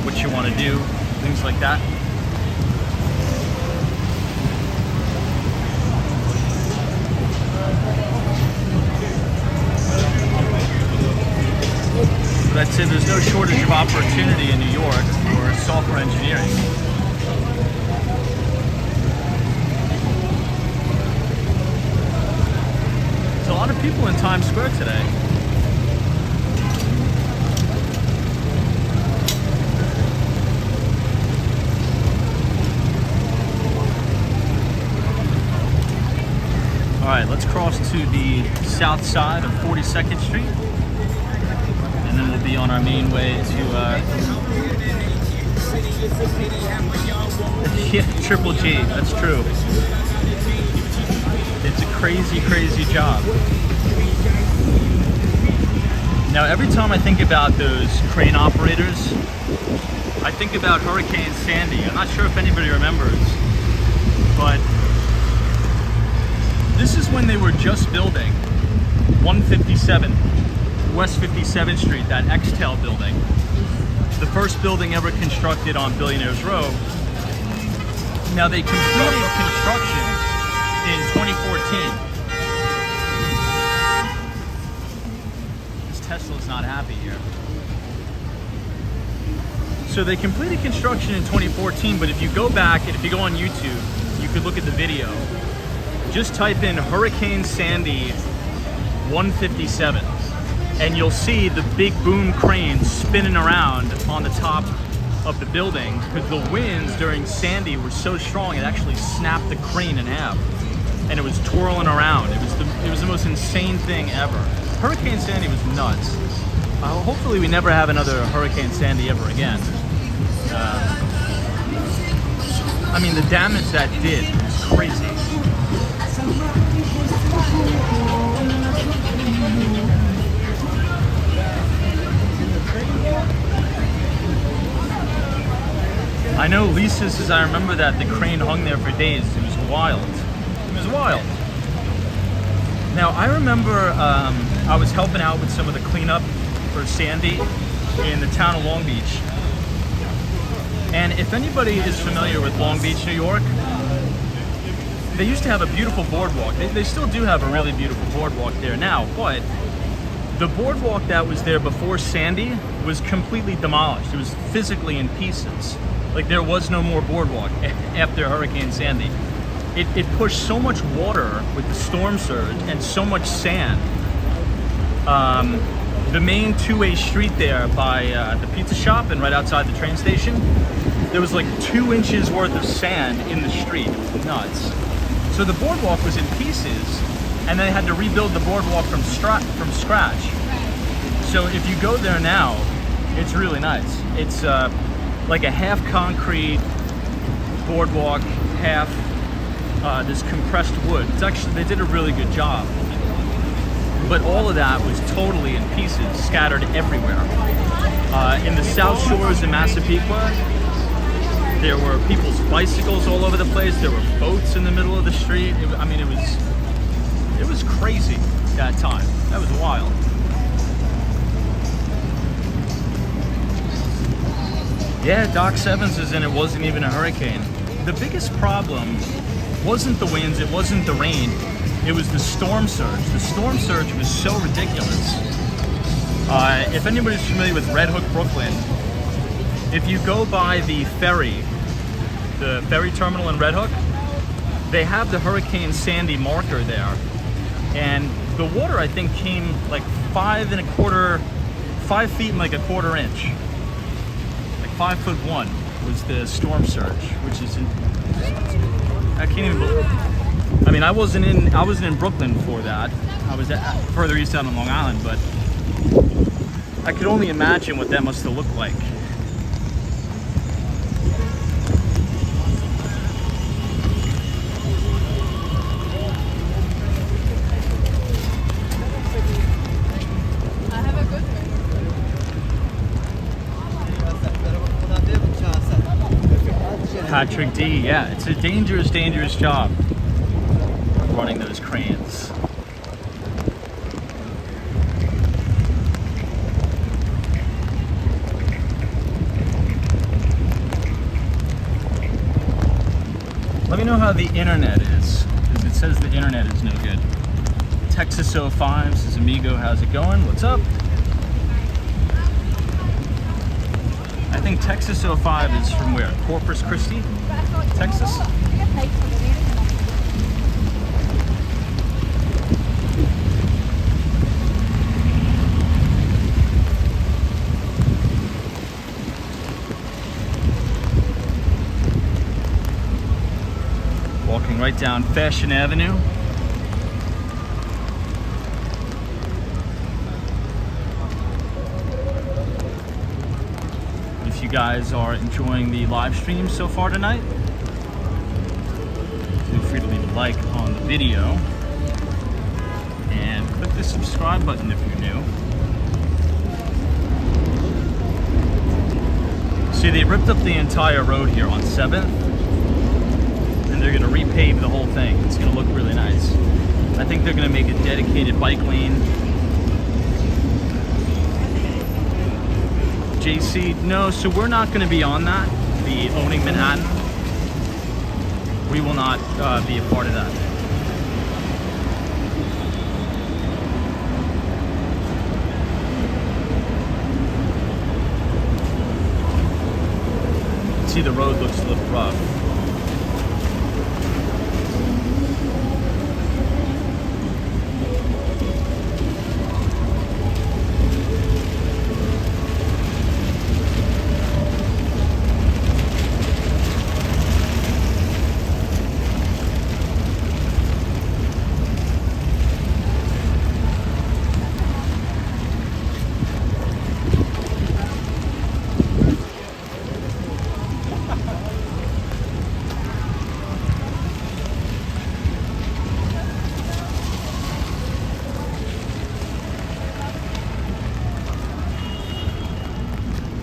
what you want to do, things like that. But I'd say there's no shortage of opportunity in New York for software engineering. There's a lot of people in Times Square today. All right, let's cross to the south side of 42nd Street. And and then we'll be on our main way to yeah, Triple G. That's true. It's a crazy, crazy job. Now, every time I think about those crane operators, I think about Hurricane Sandy. I'm not sure if anybody remembers, but this is when they were just building 157, West 57th Street, that X-Tail building. The first building ever constructed on Billionaires Row. Now, they completed construction in 2014. This Tesla's not happy here. So they completed construction in 2014, but if you go back and if you go on YouTube, you could look at the video. Just type in Hurricane Sandy 157, and you'll see the big boom crane spinning around on the top of the building because the winds during Sandy were so strong it actually snapped the crane in half, and it was twirling around. It was the most insane thing ever. Hurricane Sandy was nuts. Hopefully we never have another Hurricane Sandy ever again. I mean, the damage that did was crazy. I know Lisa says, I remember that the crane hung there for days. It was wild. It was wild. Now, I remember I was helping out with some of the cleanup for Sandy in the town of Long Beach. And if anybody is familiar with Long Beach, New York, they used to have a beautiful boardwalk. They still do have a really beautiful boardwalk there now, but the boardwalk that was there before Sandy was completely demolished. It was physically in pieces. Like, there was no more boardwalk after Hurricane Sandy. It pushed so much water with the storm surge and so much sand. The main two-way street there by the pizza shop and right outside the train station, there was like 2 inches worth of sand in the street. It was nuts. So the boardwalk was in pieces, and they had to rebuild the boardwalk from scratch. So if you go there now, it's really nice. It's like a half concrete boardwalk, half this compressed wood. It's actually, they did a really good job. But all of that was totally in pieces, scattered everywhere. In the South Shores in Massapequa, there were people's bicycles all over the place. There were boats in the middle of the street. It was crazy that time. That was wild. Yeah, Doc Sevens is in. It wasn't even a hurricane. The biggest problem wasn't the winds, it wasn't the rain, it was the storm surge. The storm surge was so ridiculous. If anybody's familiar with Red Hook, Brooklyn, if you go by the ferry terminal in Red Hook, they have the Hurricane Sandy marker there. And the water, I think, came like 5 feet and like a quarter inch. Like 5'1" was the storm surge, which is, I can't even believe. I mean, I wasn't in Brooklyn for that. I was further east out on Long Island, but I could only imagine what that must have looked like. Patrick D, yeah, it's a dangerous, dangerous job running those cranes. Let me know how the internet is, because it says the internet is no good. Texas 05 says, Amigo, how's it going? What's up? I think Texas 05 is from where? Corpus Christi, Texas? Walking right down Fashion Avenue. you guys are enjoying the live stream so far tonight. Feel free to leave a like on the video and click the subscribe button if you're new. See, they ripped up the entire road here on 7th, and they're gonna repave the whole thing. It's gonna look really nice. I think they're gonna make a dedicated bike lane. JC, no, so we're not gonna be on that, the Owning Manhattan. We will not be a part of that. See, the road looks a little rough.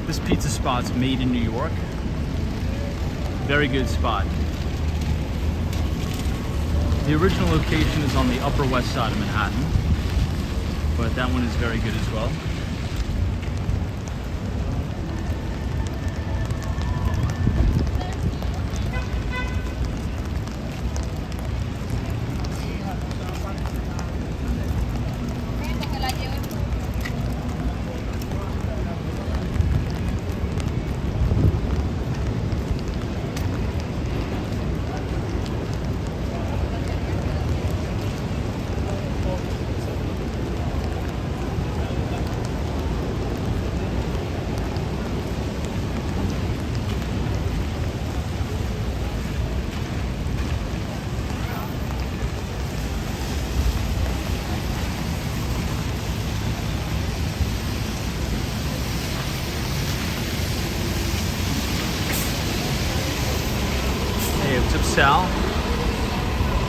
This pizza spot's made in New York. Very good spot. The original location is on the Upper West Side of Manhattan, but that one is very good as well. Sal,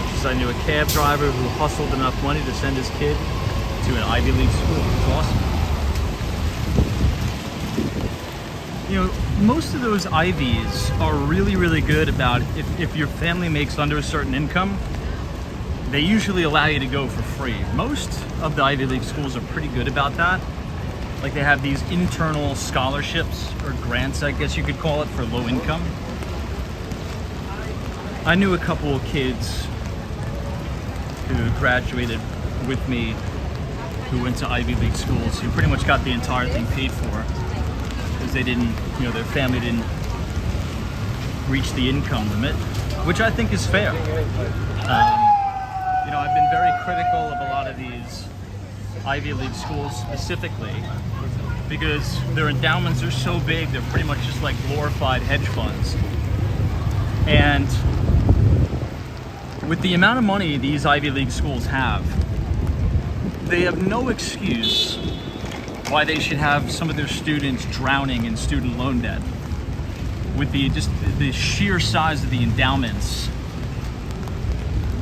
because I knew a cab driver who hustled enough money to send his kid to an Ivy League school. It's awesome. You know, most of those Ivies are really, really good about if your family makes under a certain income, they usually allow you to go for free. Most of the Ivy League schools are pretty good about that. Like they have these internal scholarships or grants, I guess you could call it, for low income. I knew a couple of kids who graduated with me who went to Ivy League schools who pretty much got the entire thing paid for because they didn't, you know, their family didn't reach the income limit, which I think is fair. You know, I've been very critical of a lot of these Ivy League schools specifically because their endowments are so big, they're pretty much just like glorified hedge funds. And with the amount of money these Ivy League schools have, they have no excuse why they should have some of their students drowning in student loan debt. With the sheer size of the endowments,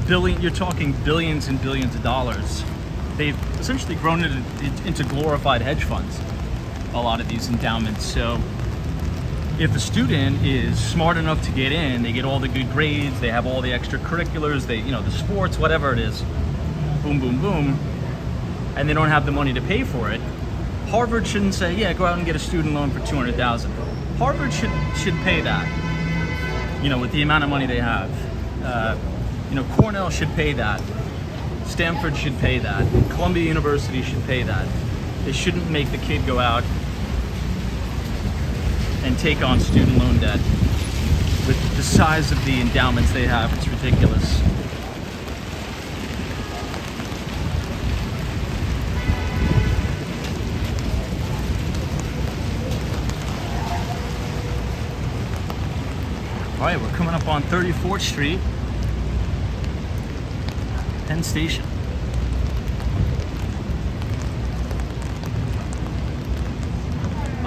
you're talking billions and billions of dollars. They've essentially grown it into glorified hedge funds, a lot of these endowments. So if a student is smart enough to get in, they get all the good grades, they have all the extracurriculars, the sports, whatever it is, boom, boom, boom, and they don't have the money to pay for it, Harvard shouldn't say, yeah, go out and get a student loan for $200,000. Harvard should pay that, you know, with the amount of money they have. You know, Cornell should pay that. Stanford should pay that. Columbia University should pay that. They shouldn't make the kid go out and take on student loan debt with the size of the endowments they have. It's ridiculous. All right, we're coming up on 34th Street, Penn Station.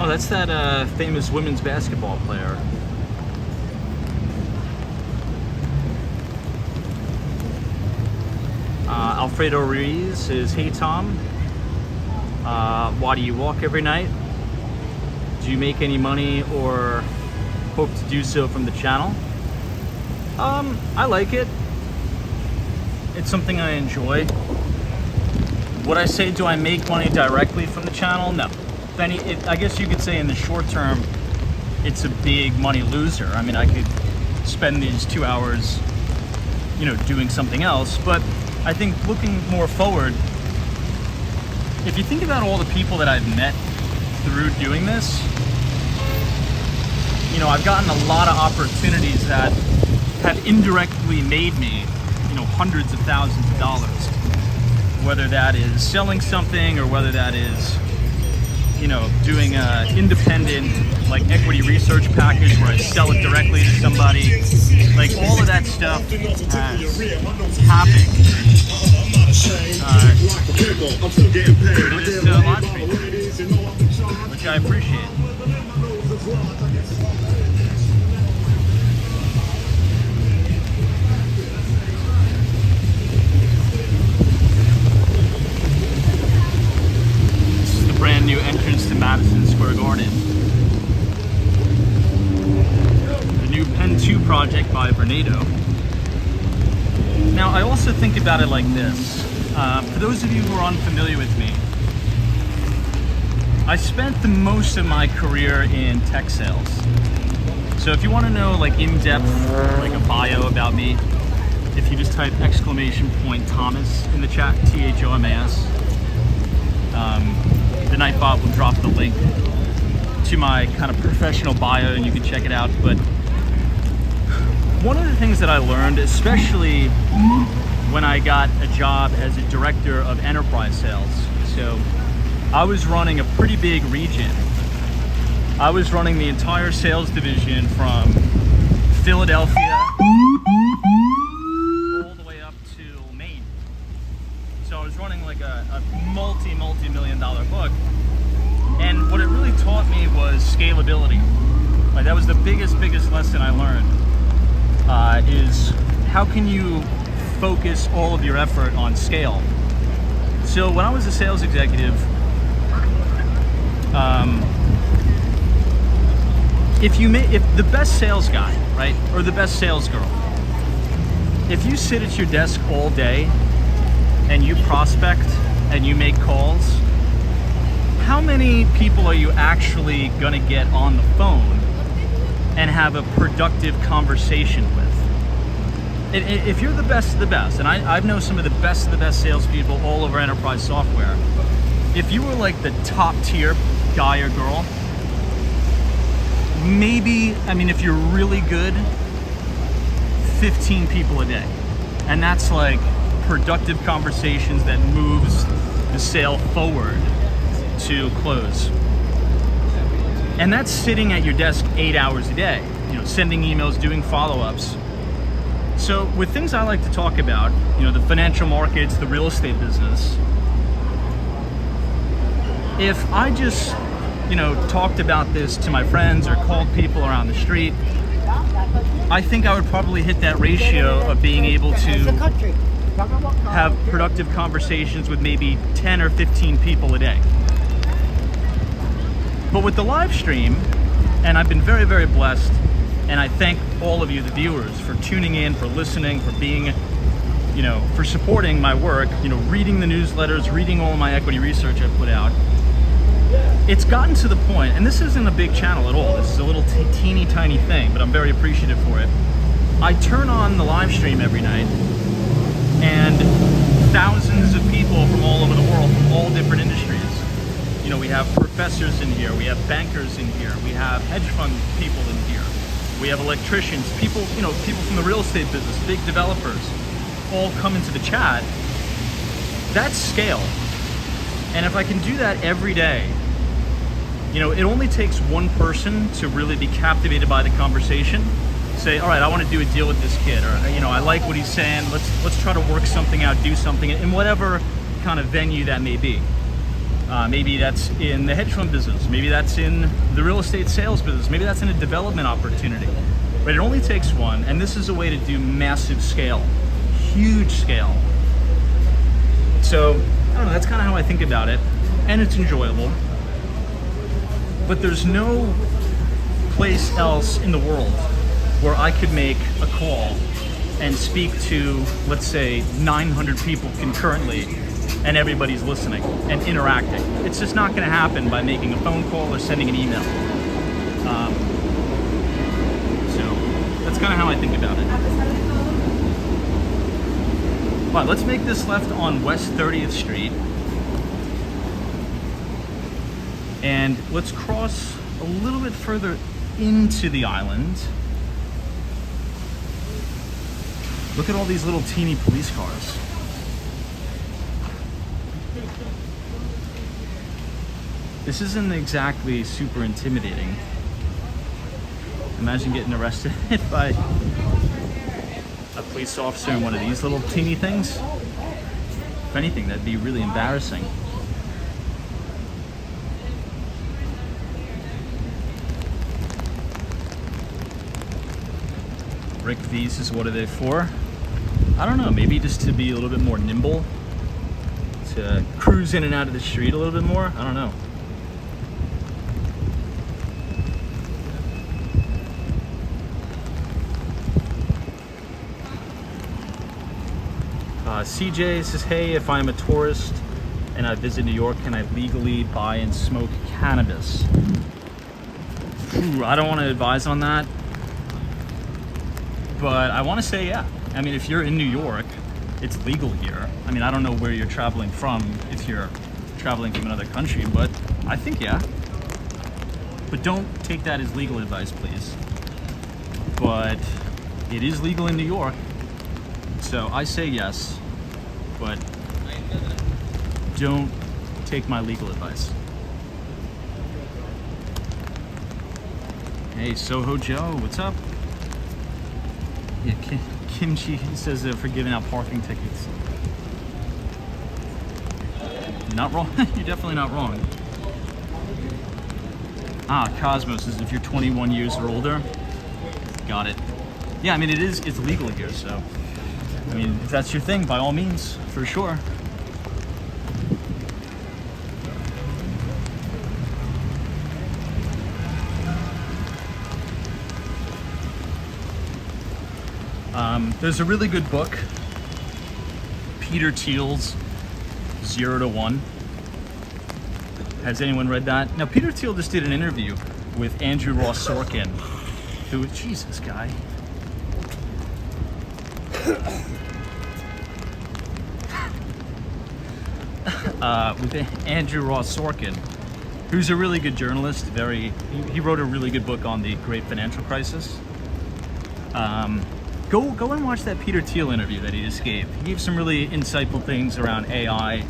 Oh, that's that famous women's basketball player. Alfredo Ruiz says, "Hey Tom, why do you walk every night? Do you make any money or hope to do so from the channel?" I like it. It's something I enjoy. Would I say, do I make money directly from the channel? No. I guess you could say in the short term, it's a big money loser. I mean, I could spend these 2 hours, doing something else. But I think looking more forward, if you think about all the people that I've met through doing this, I've gotten a lot of opportunities that have indirectly made me, hundreds of thousands of dollars. Whether that is selling something or whether that is, doing an independent equity research package where I sell it directly to somebody. All of that stuff has happened through this live stream, which I appreciate. Brand new entrance to Madison Square Garden. The new Pen 2 project by Bernardo. Now, I also think about it like this. For those of you who are unfamiliar with me, I spent the most of my career in tech sales. So if you want to know in-depth, a bio about me, if you just type !Thomas in the chat, THOMAS, the Nightbot will drop the link to my kind of professional bio and you can check it out. But one of the things that I learned, especially when I got a job as a director of enterprise sales, so I was running a pretty big region. I was running the entire sales division from Philadelphia all the way up to Maine. So I was running a multi-million dollar book. And what it really taught me was scalability. That was the biggest lesson I learned, is how can you focus all of your effort on scale. So when I was a sales executive, if the best sales guy, right, or the best sales girl, if you sit at your desk all day and you prospect and you make calls, how many people are you actually gonna get on the phone and have a productive conversation with? If you're the best of the best, and I know some of the best salespeople all over enterprise software, if you were the top tier guy or girl, maybe, if you're really good, 15 people a day. And that's productive conversations that moves the sale forward to close. And that's sitting at your desk 8 hours a day, sending emails, doing follow-ups. So with things I like to talk about, the financial markets, the real estate business, if I just, talked about this to my friends or called people around the street, I think I would probably hit that ratio of being able to have productive conversations with maybe 10 or 15 people a day. But with the live stream, and I've been very, very blessed, and I thank all of you, the viewers, for tuning in, for listening, for being, for supporting my work, reading the newsletters, reading all my equity research I put out. It's gotten to the point, and this isn't a big channel at all, this is a little teeny tiny thing, but I'm very appreciative for it. I turn on the live stream every night, and thousands of people from all over the world, from all different industries. We have professors in here, we have bankers in here, we have hedge fund people in here, we have electricians, people from the real estate business, big developers, all come into the chat. That's scale. And if I can do that every day, it only takes one person to really be captivated by the conversation. Say, all right, I want to do a deal with this kid, or I like what he's saying. Let's try to work something out, do something in whatever kind of venue that may be. Maybe that's in the hedge fund business. Maybe that's in the real estate sales business. Maybe that's in a development opportunity. But it only takes one, and this is a way to do massive scale, huge scale. So, I don't know, that's kind of how I think about it. And it's enjoyable. But there's no place else in the world where I could make a call and speak to, let's say, 900 people concurrently, and everybody's listening and interacting. It's just not going to happen by making a phone call or sending an email. So that's kind of how I think about it. All right, let's make this left on West 30th Street. And let's cross a little bit further into the island. Look at all these little teeny police cars. This isn't exactly super intimidating. Imagine getting arrested by a police officer in one of these little teeny things. If anything, that'd be really embarrassing. Brick V's, what are they for? I don't know, maybe just to be a little bit more nimble, to cruise in and out of the street a little bit more. I don't know. CJ says, hey, if I'm a tourist and I visit New York, can I legally buy and smoke cannabis? Ooh, I don't want to advise on that, but I want to say, yeah. I mean, if you're in New York, it's legal here. I mean, I don't know where you're traveling from, if you're traveling from another country, but I think, yeah. But don't take that as legal advice, please. But it is legal in New York, so I say yes, but don't take my legal advice. Hey, Soho Joe, what's up? Yeah, Kimchi says for giving out parking tickets. You're not wrong. You're definitely not wrong. Cosmos says if you're 21 years or older, got it. Yeah, I mean it's legal here, so I mean if that's your thing, by all means, for sure. There's a really good book, Peter Thiel's 0 to 1. Has anyone read that? Now, Peter Thiel just did an interview with Andrew Ross Sorkin, who, Jesus, guy. With Andrew Ross Sorkin, who's a really good journalist. He wrote a really good book on the Great Financial Crisis. Go and watch that Peter Thiel interview that he just gave. He gave some really insightful things around AI,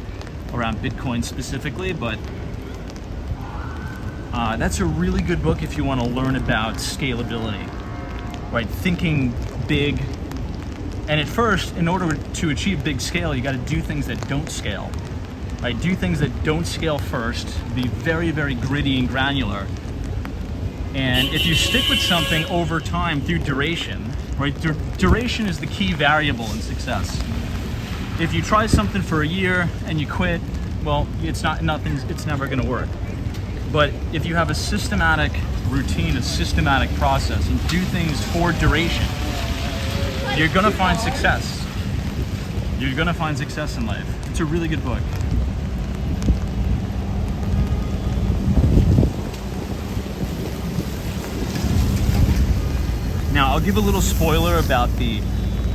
around Bitcoin specifically, but that's a really good book if you want to learn about scalability, right? Thinking big. And at first, in order to achieve big scale, you got to do things that don't scale, right? Do things that don't scale first, be very, very gritty and granular. And if you stick with something over time through duration, right? Duration is the key variable in success. If you try something for a year and you quit, well, it's never going to work. But if you have a systematic routine, a systematic process, and do things for duration, you're going to find success. You're going to find success in life. It's a really good book. Now, I'll give a little spoiler about the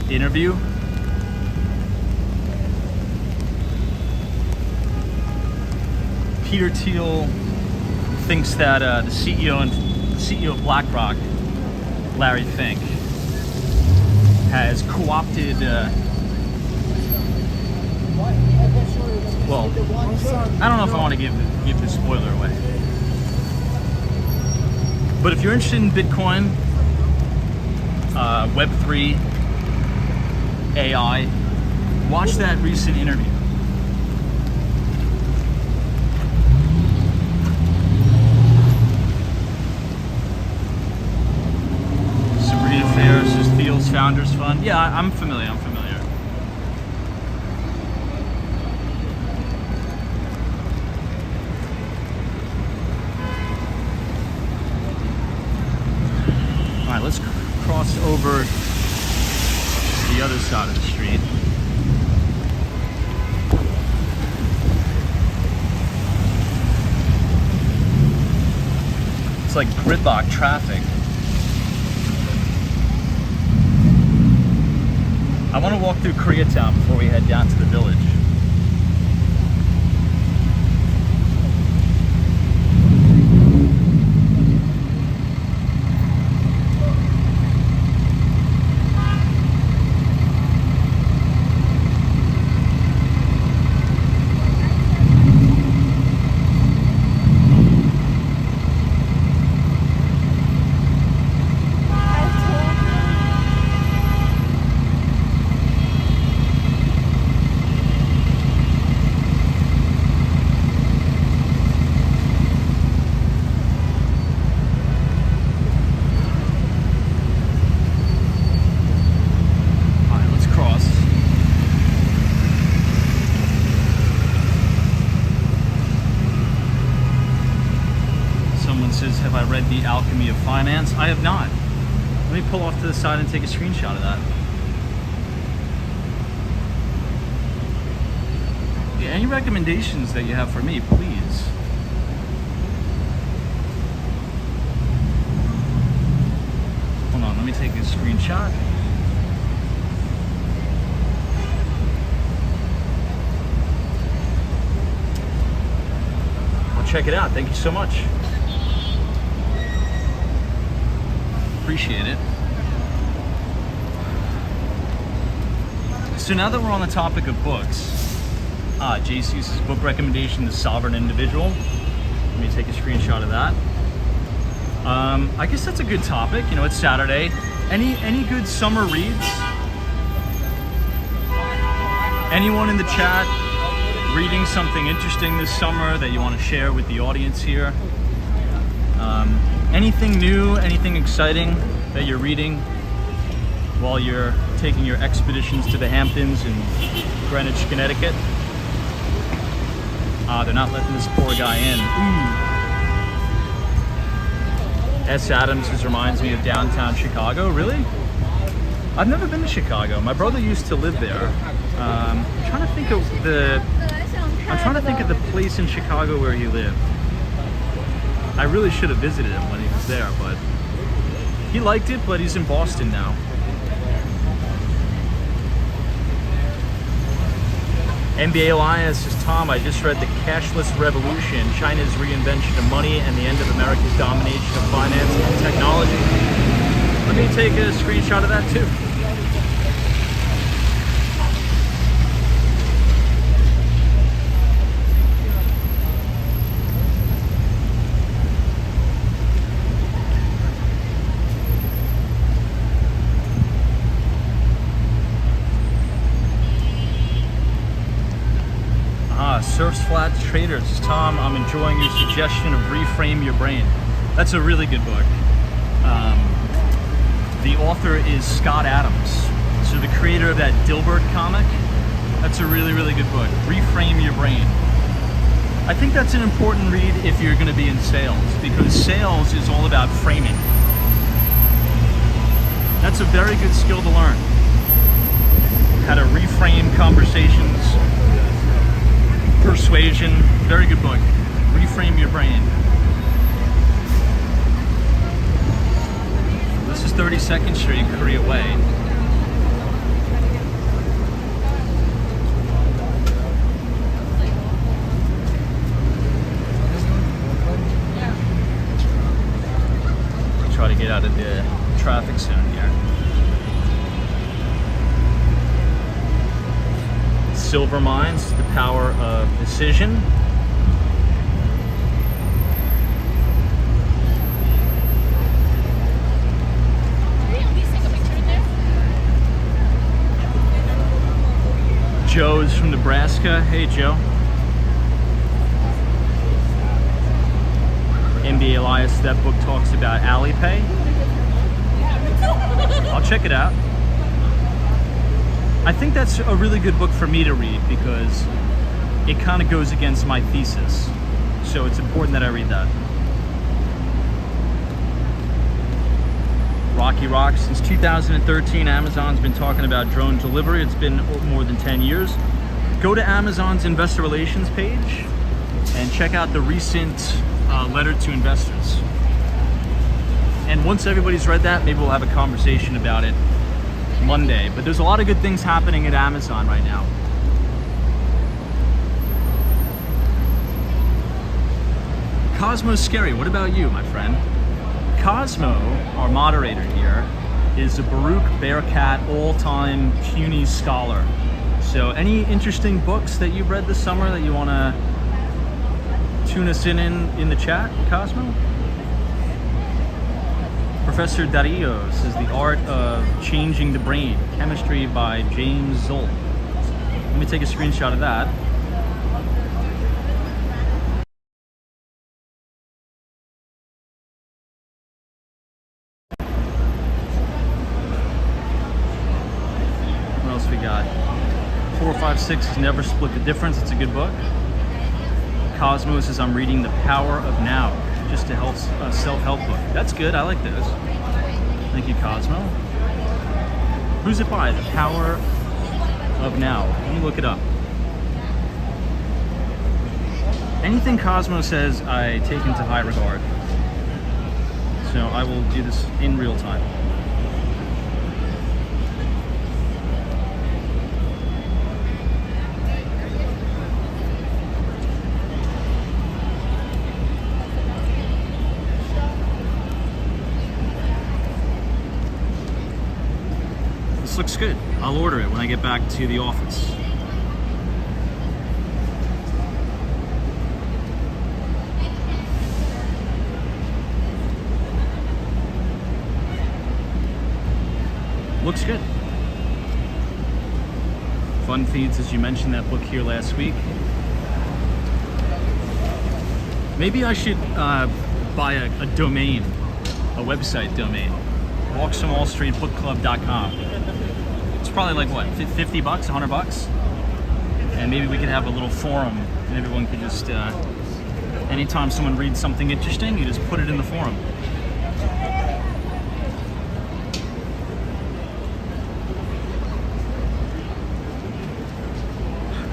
interview. Peter Thiel thinks that the CEO of BlackRock, Larry Fink, has co-opted. Well, I don't know if I want to give the spoiler away. But if you're interested in Bitcoin, Web3, AI, watch that recent interview. Founders Fund. Yeah, I'm familiar. All right, let's cross over to the other side of the street. It's like gridlock traffic. I want to walk through Koreatown before we head down to the village. Have I read The Alchemy of Finance? I have not. Let me pull off to the side and take a screenshot of that. Yeah, any recommendations that you have for me, please. Hold on, let me take a screenshot. I'll check it out. Thank you so much. Appreciate it. So now that we're on the topic of books, JC's book recommendation, The Sovereign Individual. Let me take a screenshot of that. I guess that's a good topic. You know, it's Saturday. Any good summer reads? Anyone in the chat reading something interesting this summer that you want to share with the audience here? Anything new, anything exciting that you're reading while you're taking your expeditions to the Hamptons and Greenwich, Connecticut? They're not letting this poor guy in. Ooh. S. Adams just reminds me of downtown Chicago. Really? I've never been to Chicago. My brother used to live there. I'm trying to think of the place in Chicago where he lived. I really should have visited him when he was there, but he liked it, but he's in Boston now. NBA Alliance says, Tom, I just read The Cashless Revolution, China's Reinvention of Money and the End of America's Domination of Finance and Technology. Let me take a screenshot of that too. Surf's Flat Traders says, Tom, I'm enjoying your suggestion of Reframe Your Brain. That's a really good book. The author is Scott Adams, so the creator of that Dilbert comic. That's a really, really good book. Reframe Your Brain. I think that's an important read if you're going to be in sales, because sales is all about framing. That's a very good skill to learn. How to reframe conversations. Persuasion, very good book. Reframe Your Brain. This is 32nd Street, Korea Way. Try to get out of the traffic zone here. Silver Mines, The Power of Decision. Joe's from Nebraska. Hey, Joe. MBA Elias, that book talks about Alipay. I'll check it out. I think that's a really good book for me to read because it kind of goes against my thesis. So it's important that I read that. Rocky Rock. Since 2013, Amazon's been talking about drone delivery. It's been more than 10 years. Go to Amazon's investor relations page and check out the recent letter to investors. And once everybody's read that, maybe we'll have a conversation about it Monday. But there's a lot of good things happening at Amazon right now. Cosmo's scary. What about you, my friend? Cosmo, our moderator here, is a Baruch Bearcat all-time CUNY scholar. So any interesting books that you've read this summer that you want to tune us in the chat, Cosmo? Professor Dario says The Art of Changing the Brain, Chemistry by James Zoll. Let me take a screenshot of that. What else we got? 456 has Never Split the Difference. It's a good book. Cosmo says I'm reading The Power of Now, just a self-help book. That's good. I like those. Thank you, Cosmo. Who's it by? The Power of Now. Let me look it up. Anything Cosmo says, I take into high regard. So I will do this in real time. This looks good. I'll order it when I get back to the office. Looks good. Fun Feeds, as you mentioned that book here last week. Maybe I should buy a domain, a website domain. WalksFromWallStreetBookClub.com. It's probably like what, 50 bucks, 100 bucks? And maybe we could have a little forum and everyone could just, anytime someone reads something interesting, you just put it in the forum.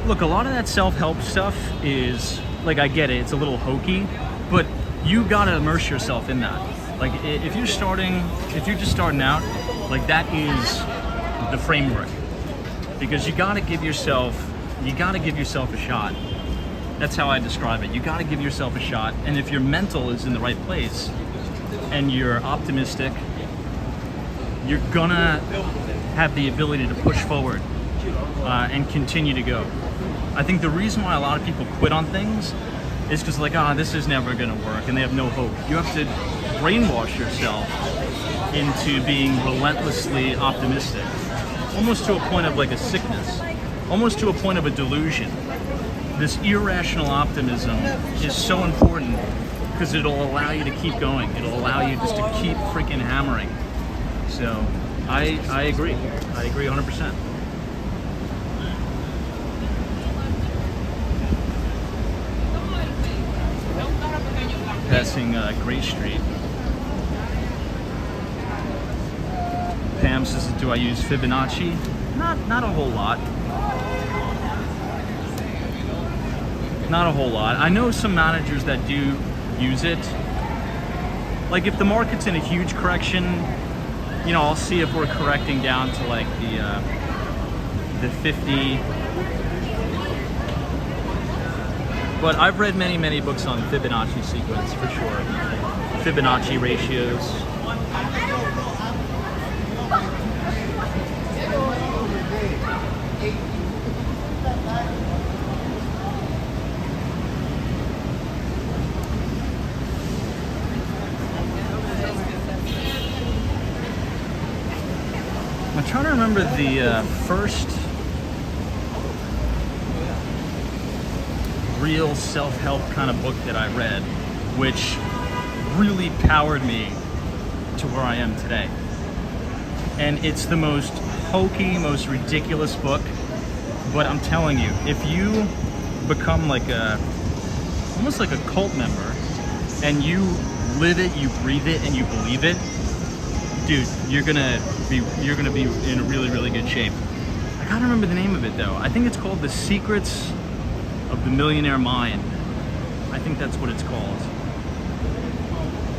Look, a lot of that self-help stuff is, like, I get it, it's a little hokey, but you gotta immerse yourself in that. Like, if you're just starting out, like, that is the framework. Because you gotta give yourself a shot. That's how I describe it. You gotta give yourself a shot, and if your mental is in the right place, and you're optimistic, you're gonna have the ability to push forward and continue to go. I think the reason why a lot of people quit on things is because, like, this is never gonna work, and they have no hope. You have to brainwash yourself into being relentlessly optimistic, almost to a point of like a sickness, almost to a point of a delusion. This irrational optimism is so important because it'll allow you to keep going. It'll allow you just to keep freaking hammering. So I agree. I agree 100%. Passing Gray Street. Pam says, do I use Fibonacci? Not a whole lot. Not a whole lot. I know some managers that do use it. Like, if the market's in a huge correction, you know, I'll see if we're correcting down to like the 50. But I've read many books on Fibonacci sequence for sure. Fibonacci ratios. I'm trying to remember the first real self-help kind of book that I read, which really powered me to where I am today. And it's the most hokey, most ridiculous book, but I'm telling you, if you become like almost like a cult member, and you live it, you breathe it, and you believe it, dude, you're gonna be in really, really good shape. I gotta remember the name of it though. I think it's called The Secrets of the Millionaire Mind. I think that's what it's called.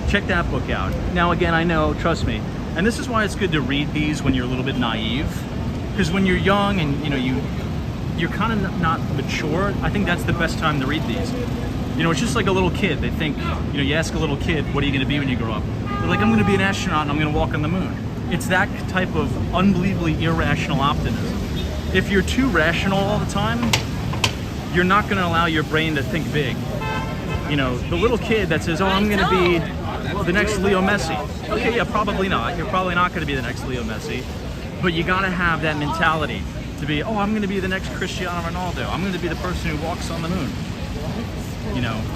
Check that book out. Now again, I know, trust me, and this is why it's good to read these when you're a little bit naive, because when you're young and you're kind of not mature, I think that's the best time to read these. You know, it's just like a little kid. They think, you ask a little kid, what are you going to be when you grow up? They're like, I'm going to be an astronaut and I'm going to walk on the moon. It's that type of unbelievably irrational optimism. If you're too rational all the time, you're not going to allow your brain to think big. The little kid that says, oh, I'm going to be the next Leo Messi. Okay, yeah, probably not. You're probably not going to be the next Leo Messi. But you got to have that mentality to be, oh, I'm going to be the next Cristiano Ronaldo. I'm going to be the person who walks on the moon.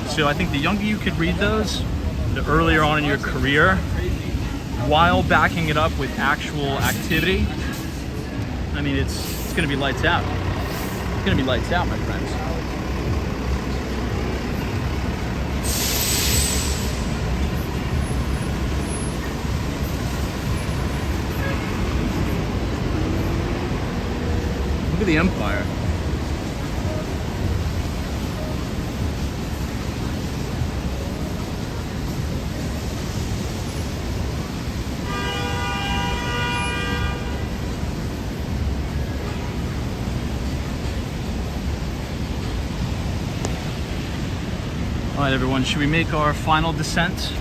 So I think the younger you could read those, the earlier on in your career, while backing it up with actual activity, I mean, it's going to be lights out. It's going to be lights out, my friends. Look at the Empire. All right, everyone, should we make our final descent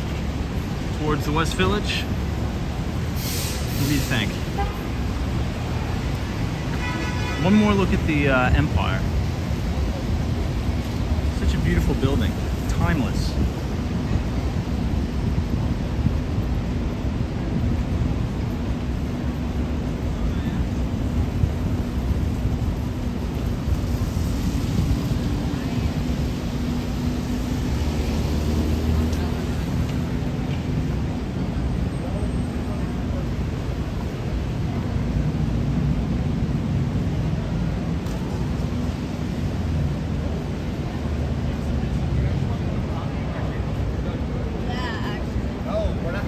towards the West Village? What do you think? One more look at the Empire. Such a beautiful building, timeless.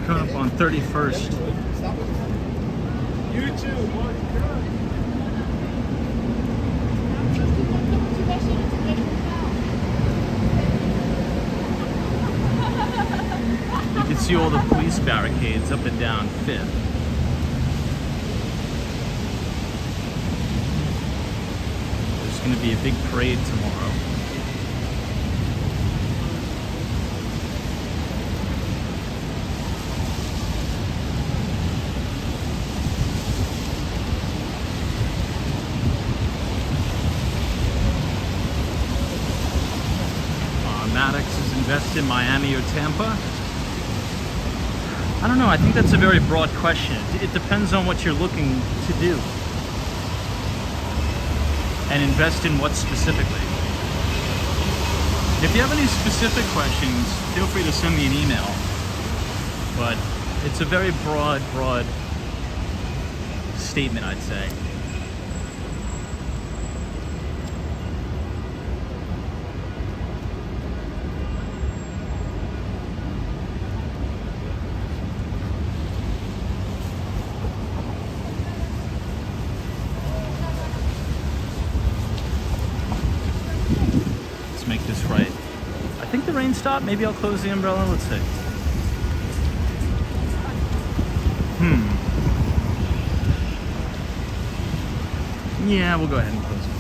Coming up on 31st. You too. You can see all the police barricades up and down 5th. There's going to be a big parade tomorrow. Maddox is invested in Miami or Tampa? I don't know. I think that's a very broad question. It depends on what you're looking to do. And invest in what specifically. If you have any specific questions, feel free to send me an email. But it's a very broad statement, I'd say. Make this right. I think the rain stopped. Maybe I'll close the umbrella. Let's see. Yeah, we'll go ahead and close it.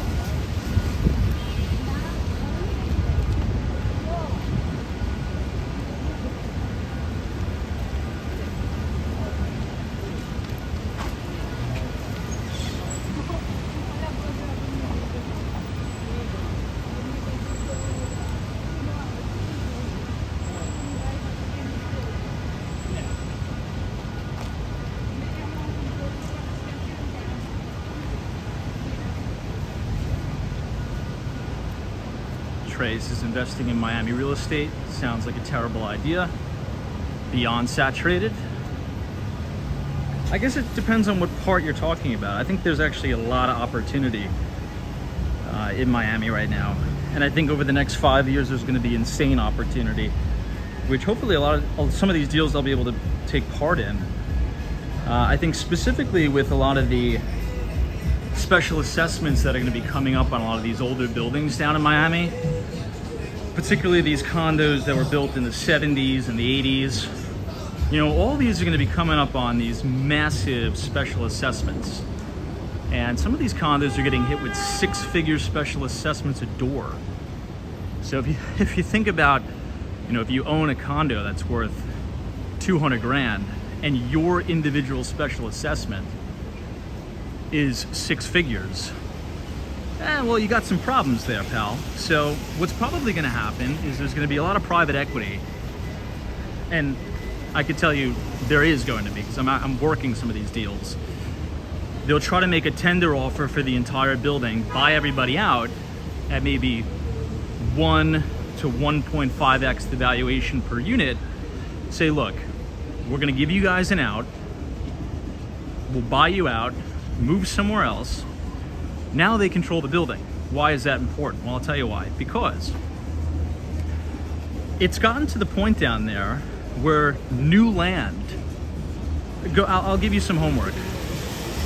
Trace is investing in Miami real estate. Sounds like a terrible idea. Beyond saturated. I guess it depends on what part you're talking about. I think there's actually a lot of opportunity in Miami right now. And I think over the next 5 years, there's going to be insane opportunity, which hopefully some of these deals I'll be able to take part in. I think specifically with a lot of the special assessments that are going to be coming up on a lot of these older buildings down in Miami, particularly these condos that were built in the 70s and the 80s. You know, all these are going to be coming up on these massive special assessments. And some of these condos are getting hit with 6-figure special assessments a door. So if you think about, you know, if you own a condo that's worth 200 grand and your individual special assessment is 6 figures, well, you got some problems there, pal. So what's probably going to happen is there's going to be a lot of private equity, and I could tell you there is going to be, because I'm working some of these deals. They'll try to make a tender offer for the entire building, buy everybody out at maybe 1 to 1.5x the valuation per unit. Say, look, we're going to give you guys an out. We'll buy you out, move somewhere else. Now they control the building. Why is that important? Well, I'll tell you why. Because it's gotten to the point down there where new land, I'll give you some homework.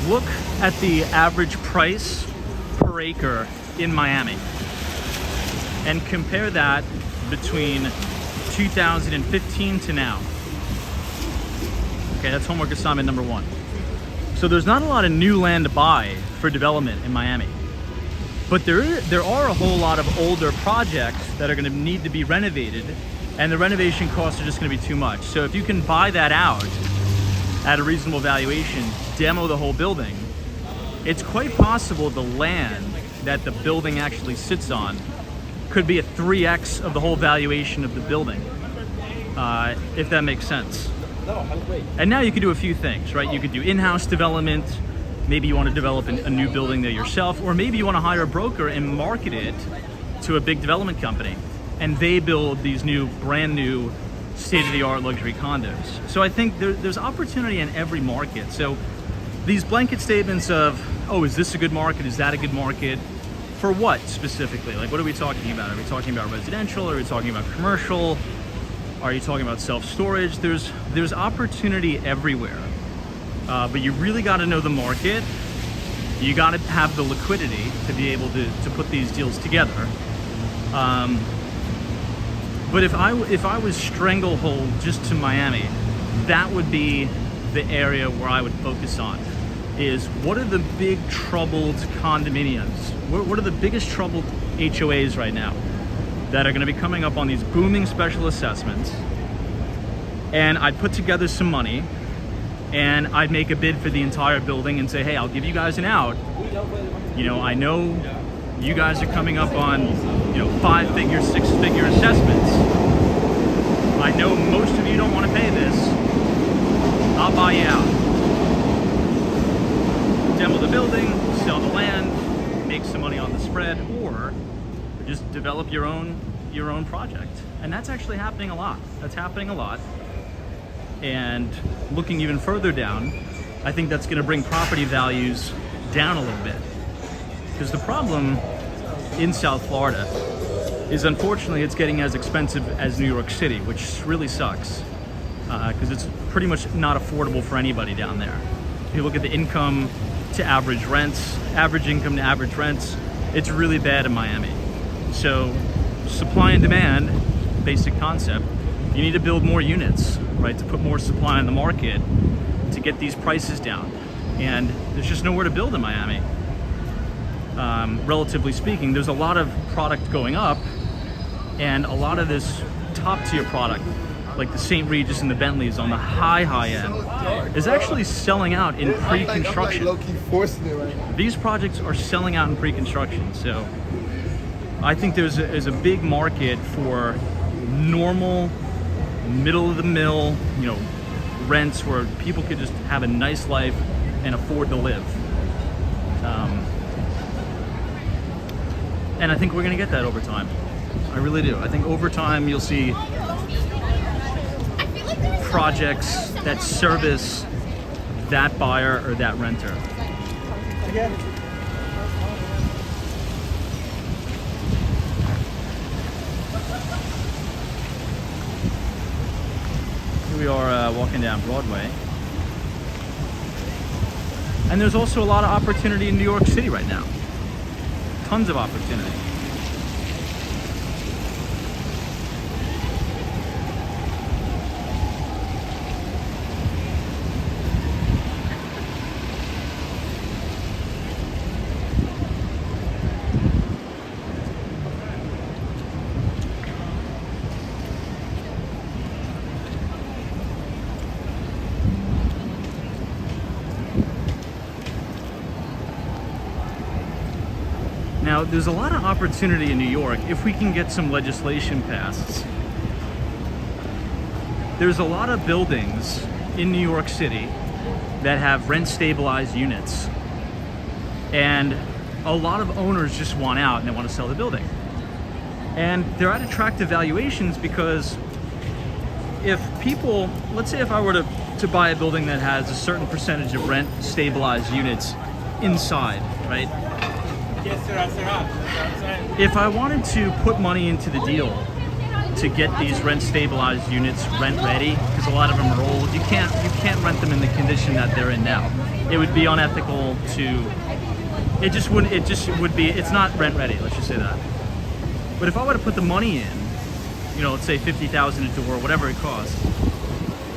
Look at the average price per acre in Miami and compare that between 2015 to now. Okay, that's homework assignment number 1. So there's not a lot of new land to buy for development in Miami, but there are a whole lot of older projects that are going to need to be renovated, and the renovation costs are just going to be too much. So if you can buy that out at a reasonable valuation, demo the whole building, it's quite possible the land that the building actually sits on could be a 3x of the whole valuation of the building, if that makes sense. And now you could do a few things, right? You could do in-house development. Maybe you want to develop a new building there yourself, or maybe you want to hire a broker and market it to a big development company, and they build these brand new state-of-the-art luxury condos. So I think there's opportunity in every market. So these blanket statements of, oh, is this a good market? Is that a good market? For what specifically? Like, what are we talking about? Are we talking about residential? Are we talking about commercial? Are you talking about self-storage? There's opportunity everywhere, but you really got to know the market. You got to have the liquidity to be able to put these deals together. But if I was stranglehold just to Miami, that would be the area where I would focus on. Is what are the big troubled condominiums? What are the biggest troubled HOAs right now that are going to be coming up on these booming special assessments? And I'd put together some money and I'd make a bid for the entire building and say, hey, I'll give you guys an out. You know, I know you guys are coming up on, you know, 5-figure, 6-figure assessments. I know most of you don't want to pay this. I'll buy you out. Demo the building, sell the land, make some money on the spread, or just develop your own project. And that's actually happening a lot. That's happening a lot. And looking even further down, I think that's going to bring property values down a little bit. Because the problem in South Florida is, unfortunately, it's getting as expensive as New York City, which really sucks. Because it's pretty much not affordable for anybody down there. If you look at the income to average rents, average income to average rents, it's really bad in Miami. So supply and demand, basic concept, you need to build more units, right, to put more supply in the market to get these prices down. And there's just nowhere to build in Miami. Relatively speaking, there's a lot of product going up, and a lot of this top tier product, like the St. Regis and the Bentleys on the high end, is actually selling out in pre-construction. I'm like low-key forcing it right now. These projects are selling out in pre-construction. So I think there's a big market for normal, middle of the mill, you know, rents where people could just have a nice life and afford to live. And I think we're gonna get that over time. I really do. I think over time you'll see projects that service that buyer or that renter. Again. Here we are walking down Broadway. And there's also a lot of opportunity in New York City right now. Tons of opportunity. Now, there's a lot of opportunity in New York if we can get some legislation passed. There's a lot of buildings in New York City that have rent-stabilized units. And a lot of owners just want out and they want to sell the building. And they're at attractive valuations because if people, let's say if I were to buy a building that has a certain percentage of rent-stabilized units inside, right? If I wanted to put money into the deal to get these rent-stabilized units rent-ready, because a lot of them are old, you can't rent them in the condition that they're in now. It would be unethical to. It's not rent-ready. Let's just say that. But if I were to put the money in, let's say $50,000 a door, whatever it costs,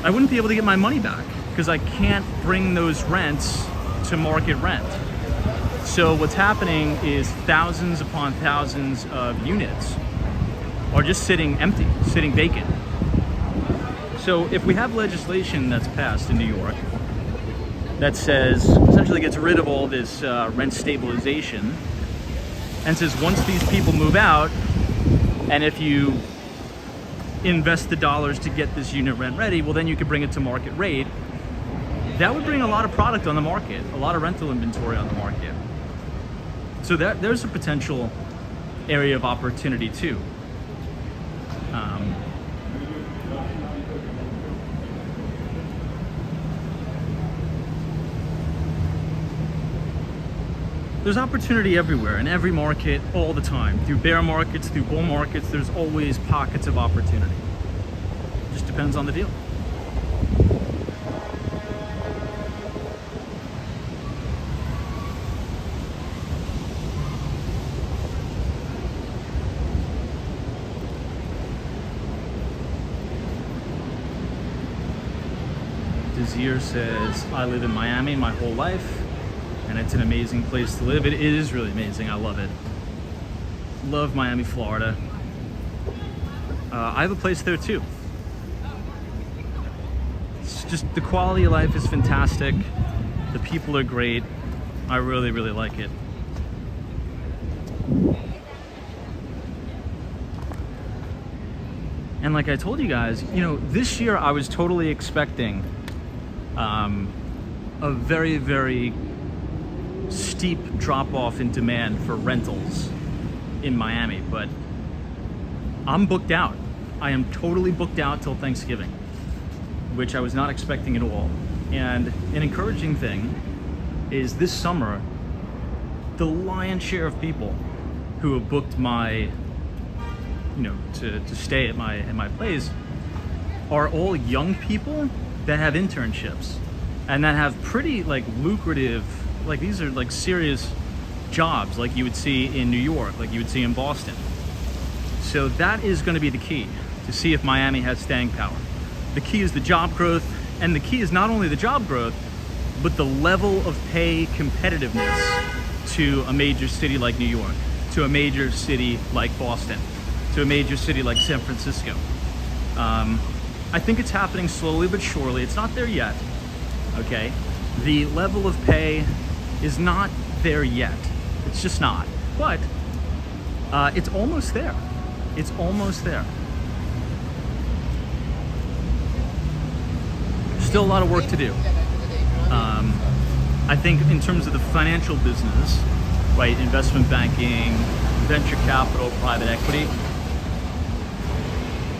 I wouldn't be able to get my money back because I can't bring those rents to market rent. So what's happening is thousands upon thousands of units are just sitting empty, sitting vacant. So if we have legislation that's passed in New York that says, essentially gets rid of all this rent stabilization and says once these people move out, and if you invest the dollars to get this unit rent ready, well then you could bring it to market rate. That would bring a lot of product on the market, a lot of rental inventory on the market. So there's a potential area of opportunity too. There's opportunity everywhere, in every market, all the time. Through bear markets, through bull markets, there's always pockets of opportunity. Just depends on the deal. Desir says, I live in Miami my whole life, and it's an amazing place to live. It is really amazing. I love it. Love Miami, Florida. I have a place there too. It's just the quality of life is fantastic. The people are great. I really, really like it. And like I told you guys, this year I was totally expecting a very, very steep drop-off in demand for rentals in Miami, but I'm booked out. I am totally booked out till Thanksgiving, which I was not expecting at all. And an encouraging thing is this summer, the lion's share of people who have booked my, to stay at my place are all young people that have internships and that have pretty lucrative, these are serious jobs like you would see in New York, like you would see in Boston. So that is going to be the key to see if Miami has staying power. The key is the job growth, and the key is not only the job growth, but the level of pay competitiveness to a major city like New York, to a major city like Boston, to a major city like San Francisco. I think it's happening slowly but surely. It's not there yet, okay? The level of pay is not there yet. It's just not. But it's almost there. It's almost there. Still a lot of work to do. I think in terms of the financial business, right, investment banking, venture capital, private equity,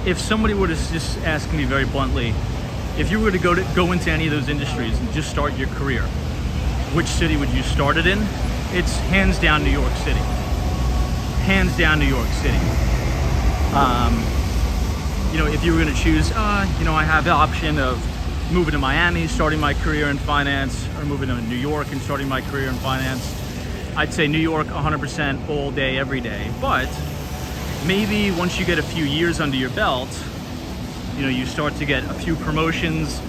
if somebody were to just ask me very bluntly, if you were to go into any of those industries and just start your career, which city would you start it in? It's hands down New York City. Hands down New York City. You know, if you were going to choose, you know, I have the option of moving to Miami, starting my career in finance, or moving to New York and starting my career in finance. I'd say New York 100% all day, every day. But maybe once you get a few years under your belt, you know, you start to get a few promotions,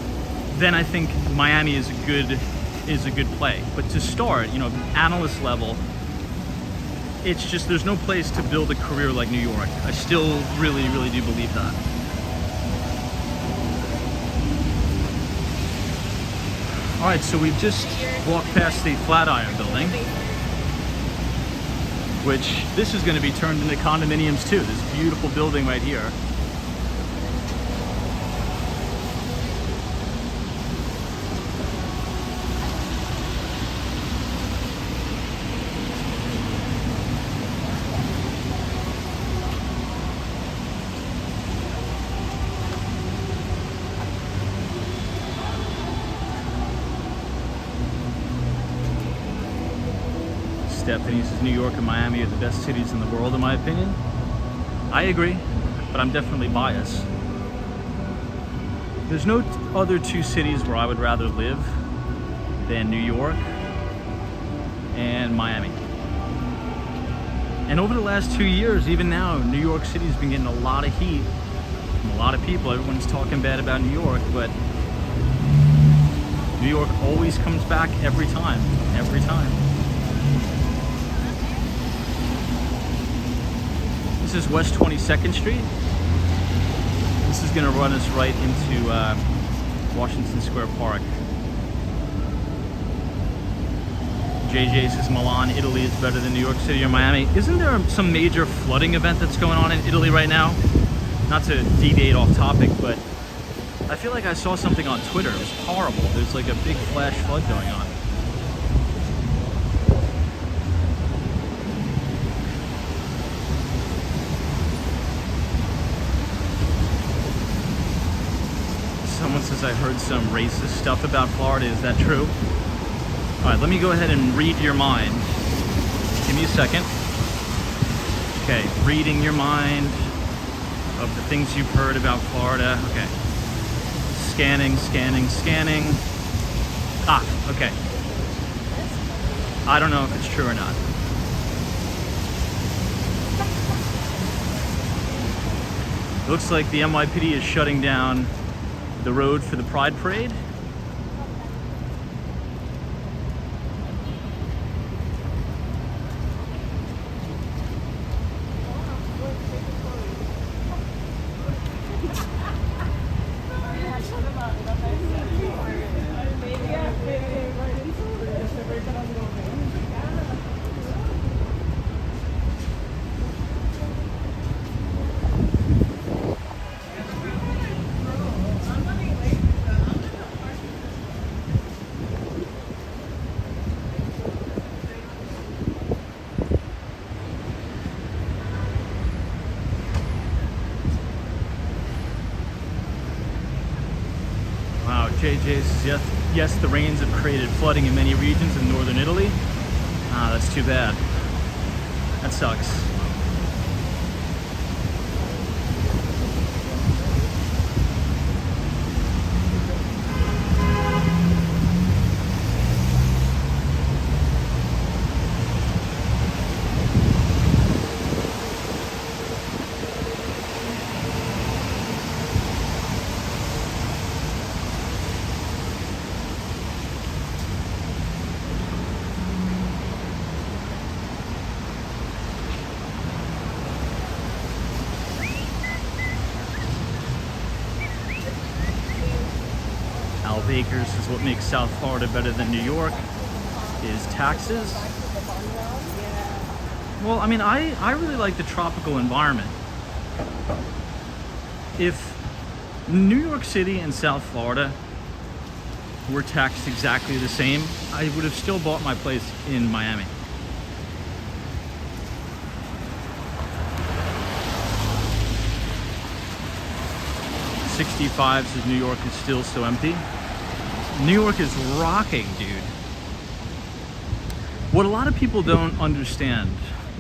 then I think Miami is a good play. But to start, you know, analyst level, it's just, there's no place to build a career like New York. I still really, really do believe that. All right, so we've just walked past the Flatiron building, which this is going to be turned into condominiums too. This beautiful building right here. Stephanie says New York and Miami are the best cities in the world, in my opinion. I agree, but I'm definitely biased. There's no other two cities where I would rather live than New York and Miami. And over the last 2 years, even now, New York City's been getting a lot of heat from a lot of people. Everyone's talking bad about New York, but New York always comes back every time, every time. This is West 22nd Street. This is going to run us right into Washington Square Park. JJ says Milan, Italy is better than New York City or Miami. Isn't there some major flooding event that's going on in Italy right now? Not to deviate off topic, but I feel like I saw something on Twitter. It was horrible. There's like a big flash flood going on. Someone says I heard some racist stuff about Florida. Is that true? All right, let me go ahead and read your mind. Give me a second. Okay, reading your mind of the things you've heard about Florida. Okay. Scanning, scanning, scanning. Ah, okay. I don't know if it's true or not. It looks like the NYPD is shutting down the road for the Pride Parade. JJ says, yes, the rains have created flooding in many regions in northern Italy. Ah, that's too bad. That sucks. Bakers is what makes South Florida better than New York is taxes. Well, I mean, I really like the tropical environment. If New York City and South Florida were taxed exactly the same, I would have still bought my place in Miami. 65 says New York is still so empty. New York is rocking, dude. What a lot of people don't understand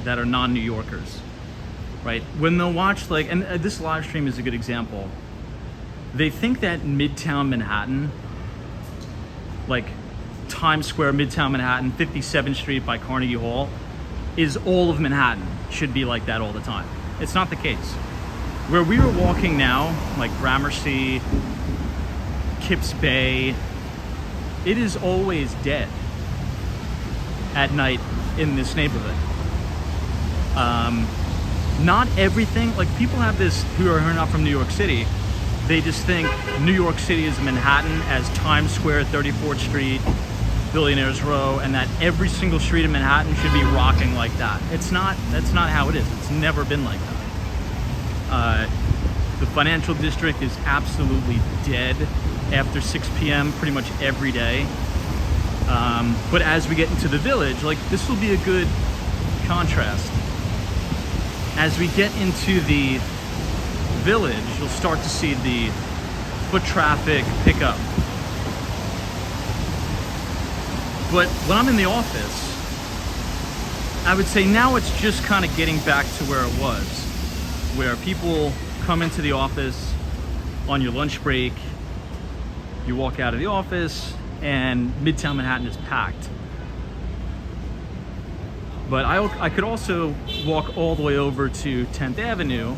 that are non-New Yorkers, right? When they'll watch, like, and this live stream is a good example. They think that Midtown Manhattan, like Times Square, Midtown Manhattan, 57th Street by Carnegie Hall, is all of Manhattan. Should be like that all the time. It's not the case. Where we are walking now, like Gramercy, Kips Bay, it is always dead at night in this neighborhood. Not everything, like people have this, who are not from New York City, they just think New York City is Manhattan as Times Square, 34th Street, Billionaires Row, and that every single street in Manhattan should be rocking like that. It's not, that's not how it is. It's never been like that. The financial district is absolutely dead after 6 p.m. pretty much every day. But as we get into the village, like this will be a good contrast. As we get into the village, you'll start to see the foot traffic pick up. But when I'm in the office, I would say now it's just kind of getting back to where it was, where people come into the office on your lunch break, you walk out of the office, and Midtown Manhattan is packed. But I could also walk all the way over to 10th Avenue,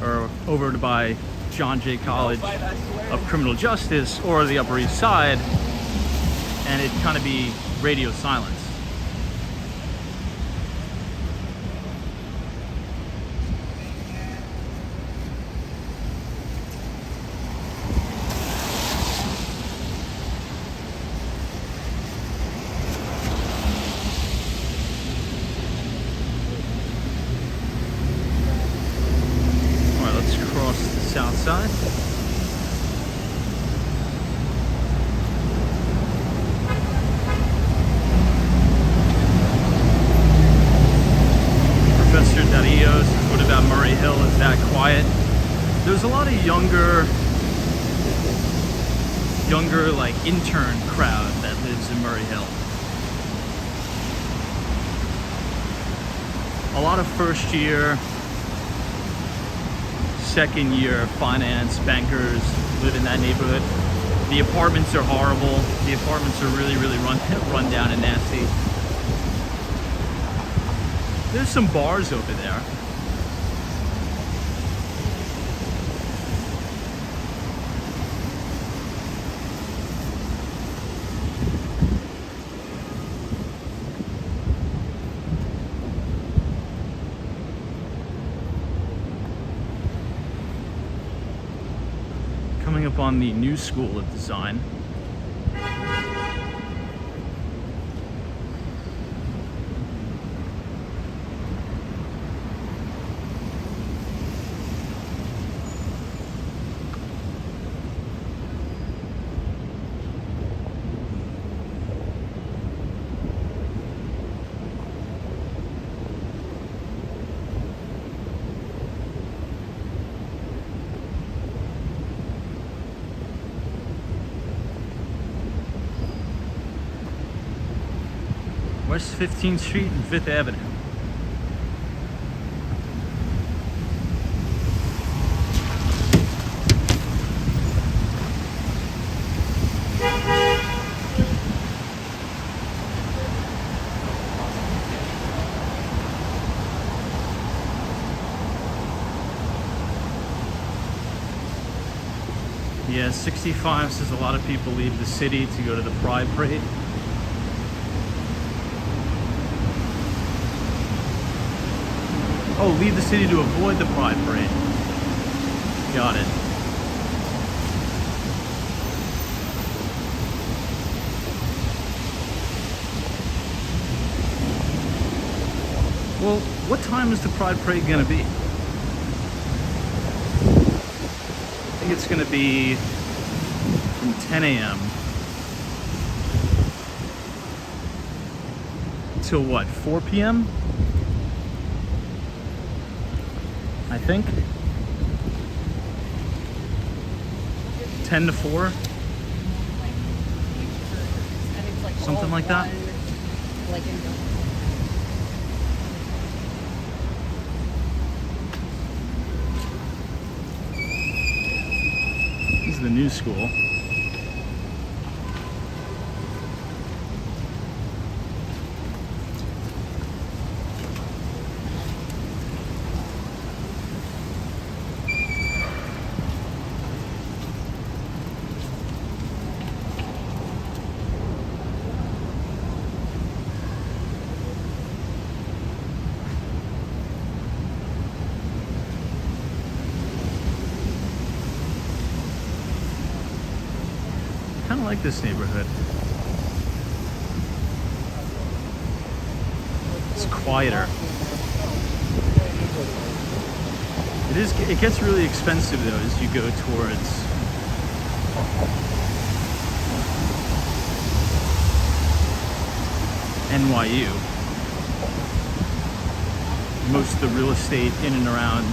or over to by John Jay College of Criminal Justice, or the Upper East Side, and it'd kind of be radio silence. South side. Professor Dario says, what about Murray Hill? Is that quiet? There's a lot of younger like intern crowd that lives in Murray Hill. A lot of first year, second year finance bankers live in that neighborhood. The apartments are horrible. The apartments are really run down and nasty. There's some bars over there. Coming up on the New School of Design. West 15th Street and 5th Avenue. Yeah, 65 says a lot of people leave the city to go to the Pride Parade. Oh, leave the city to avoid the Pride Parade. Got it. Well, what time is the Pride Parade gonna be? I think it's gonna be from 10 a.m. till what, 4 p.m.? I think. 10 to 4? Something like that? This is the new school. Kind of like this neighborhood. It's quieter. It gets really expensive though as you go towards NYU. Most of the real estate in and around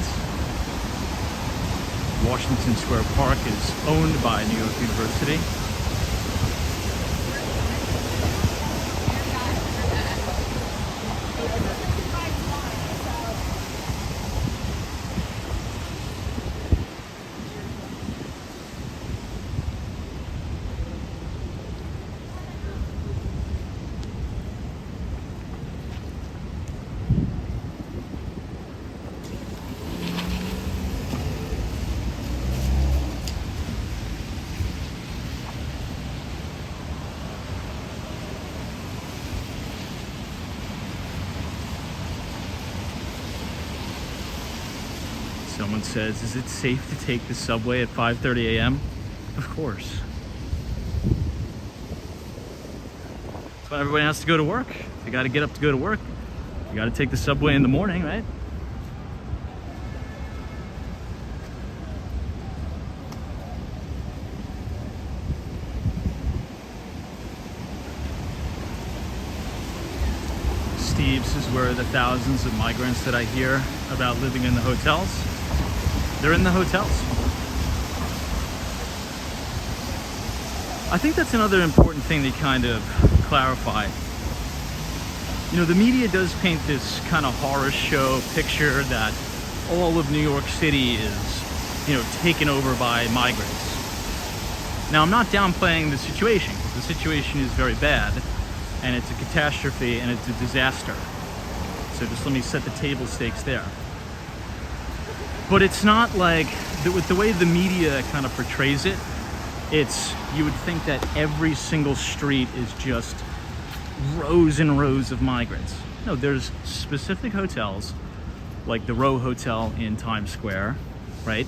Washington Square Park is owned by New York University. Someone says, is it safe to take the subway at 5:30 a.m.? Of course. That's when everybody has to go to work. They got to get up to go to work. You got to take the subway in the morning, right? Steve's is where the thousands of migrants that I hear about living in the hotels, they're in the hotels. I think that's another important thing to kind of clarify. You know, the media does paint this kind of horror show picture that all of New York City is, you know, taken over by migrants. Now, I'm not downplaying the situation, because the situation is very bad, and it's a catastrophe, and it's a disaster. So just let me set the table stakes there. But it's not like, with the way the media kind of portrays it, you would think that every single street is just rows and rows of migrants. No, there's specific hotels, like the Row Hotel in Times Square, right?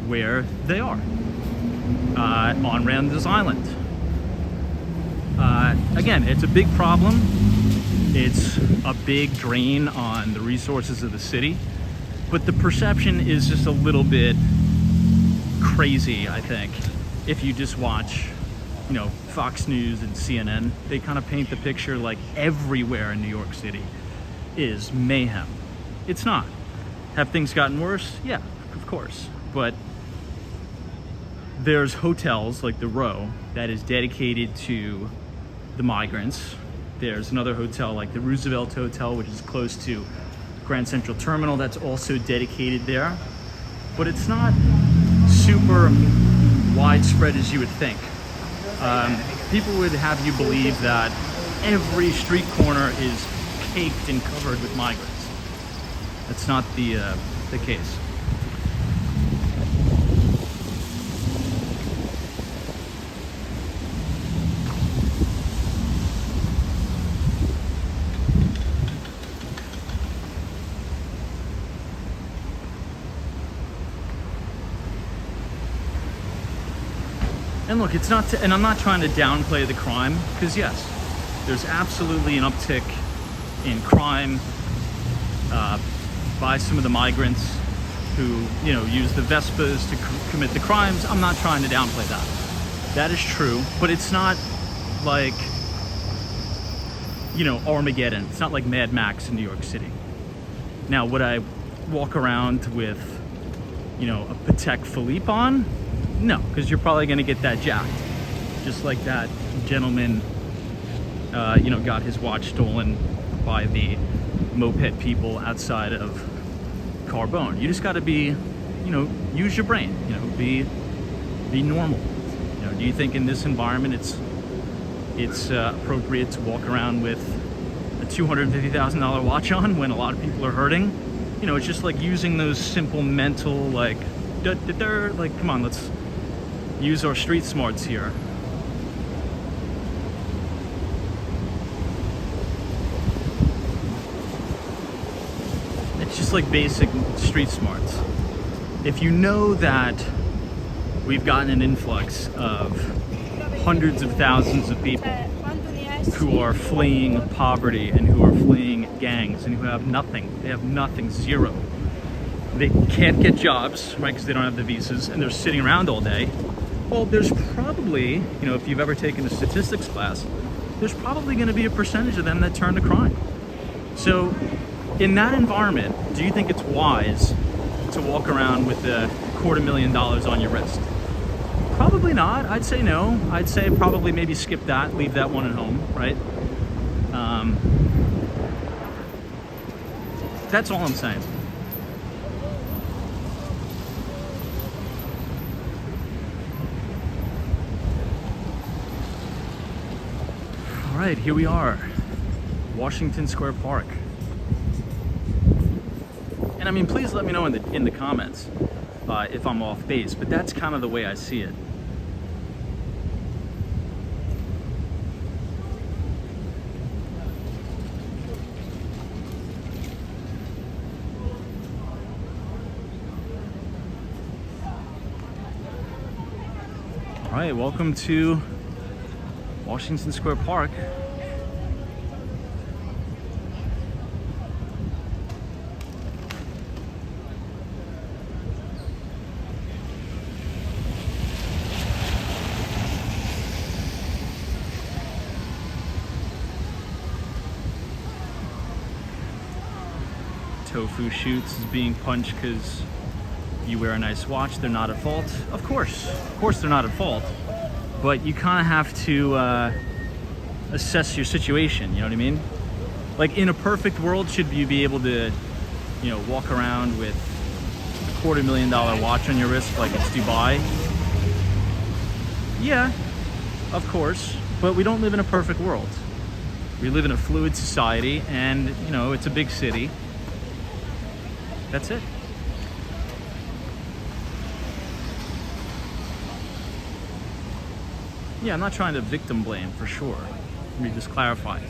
Where they are, on Randall's Island. Again, it's a big problem. It's a big drain on the resources of the city, but the perception is just a little bit crazy, I think. If you just watch, you know, Fox News and CNN, they kind of paint the picture like everywhere in New York City is mayhem. It's not. Have things gotten worse? Yeah, of course. But there's hotels like the Row that is dedicated to the migrants. There's another hotel like the Roosevelt Hotel, which is close to Grand Central Terminal, that's also dedicated there. But it's not super widespread as you would think. People would have you believe that every street corner is caked and covered with migrants. That's not the case. And look, it's not, and I'm not trying to downplay the crime, because yes, there's absolutely an uptick in crime by some of the migrants who, you know, use the Vespas to commit the crimes. I'm not trying to downplay that. That is true, but it's not like, you know, Armageddon. It's not like Mad Max in New York City. Now, would I walk around with, you know, a Patek Philippe on? No, because you're probably going to get that jacked. Just like that gentleman, you know, got his watch stolen by the moped people outside of Carbone. You just got to be, you know, use your brain, you know, be normal. You know, do you think in this environment it's appropriate to walk around with a $250,000 watch on when a lot of people are hurting? You know, it's just like using those simple mental, like, like, come on, let's use our street smarts here. It's just like basic street smarts. If you know that we've gotten an influx of hundreds of thousands of people who are fleeing poverty and who are fleeing gangs and who have nothing, they have nothing, zero. They can't get jobs, right, because they don't have the visas, and they're sitting around all day. Well, there's probably, you know, if you've ever taken a statistics class, there's probably going to be a percentage of them that turn to crime. So in that environment, do you think it's wise to walk around with $250,000 on your wrist? Probably not. I'd say no. I'd say probably maybe skip that, leave that one at home, right? That's all I'm saying. All right, here we are, Washington Square Park. And I mean, please let me know in the comments if I'm off base, but that's kind of the way I see it. All right, welcome to Washington Square Park. Tofu shoots is being punched because you wear a nice watch. They're not at fault. Of course they're not at fault, but you kind of have to assess your situation, you know what I mean? Like, in a perfect world, should you be able to, you know, walk around with a $250,000 watch on your wrist like it's Dubai? Yeah, of course, but we don't live in a perfect world. We live in a fluid society, and, you know, it's a big city. That's it. Yeah, I'm not trying to victim blame, for sure. Let me just clarify.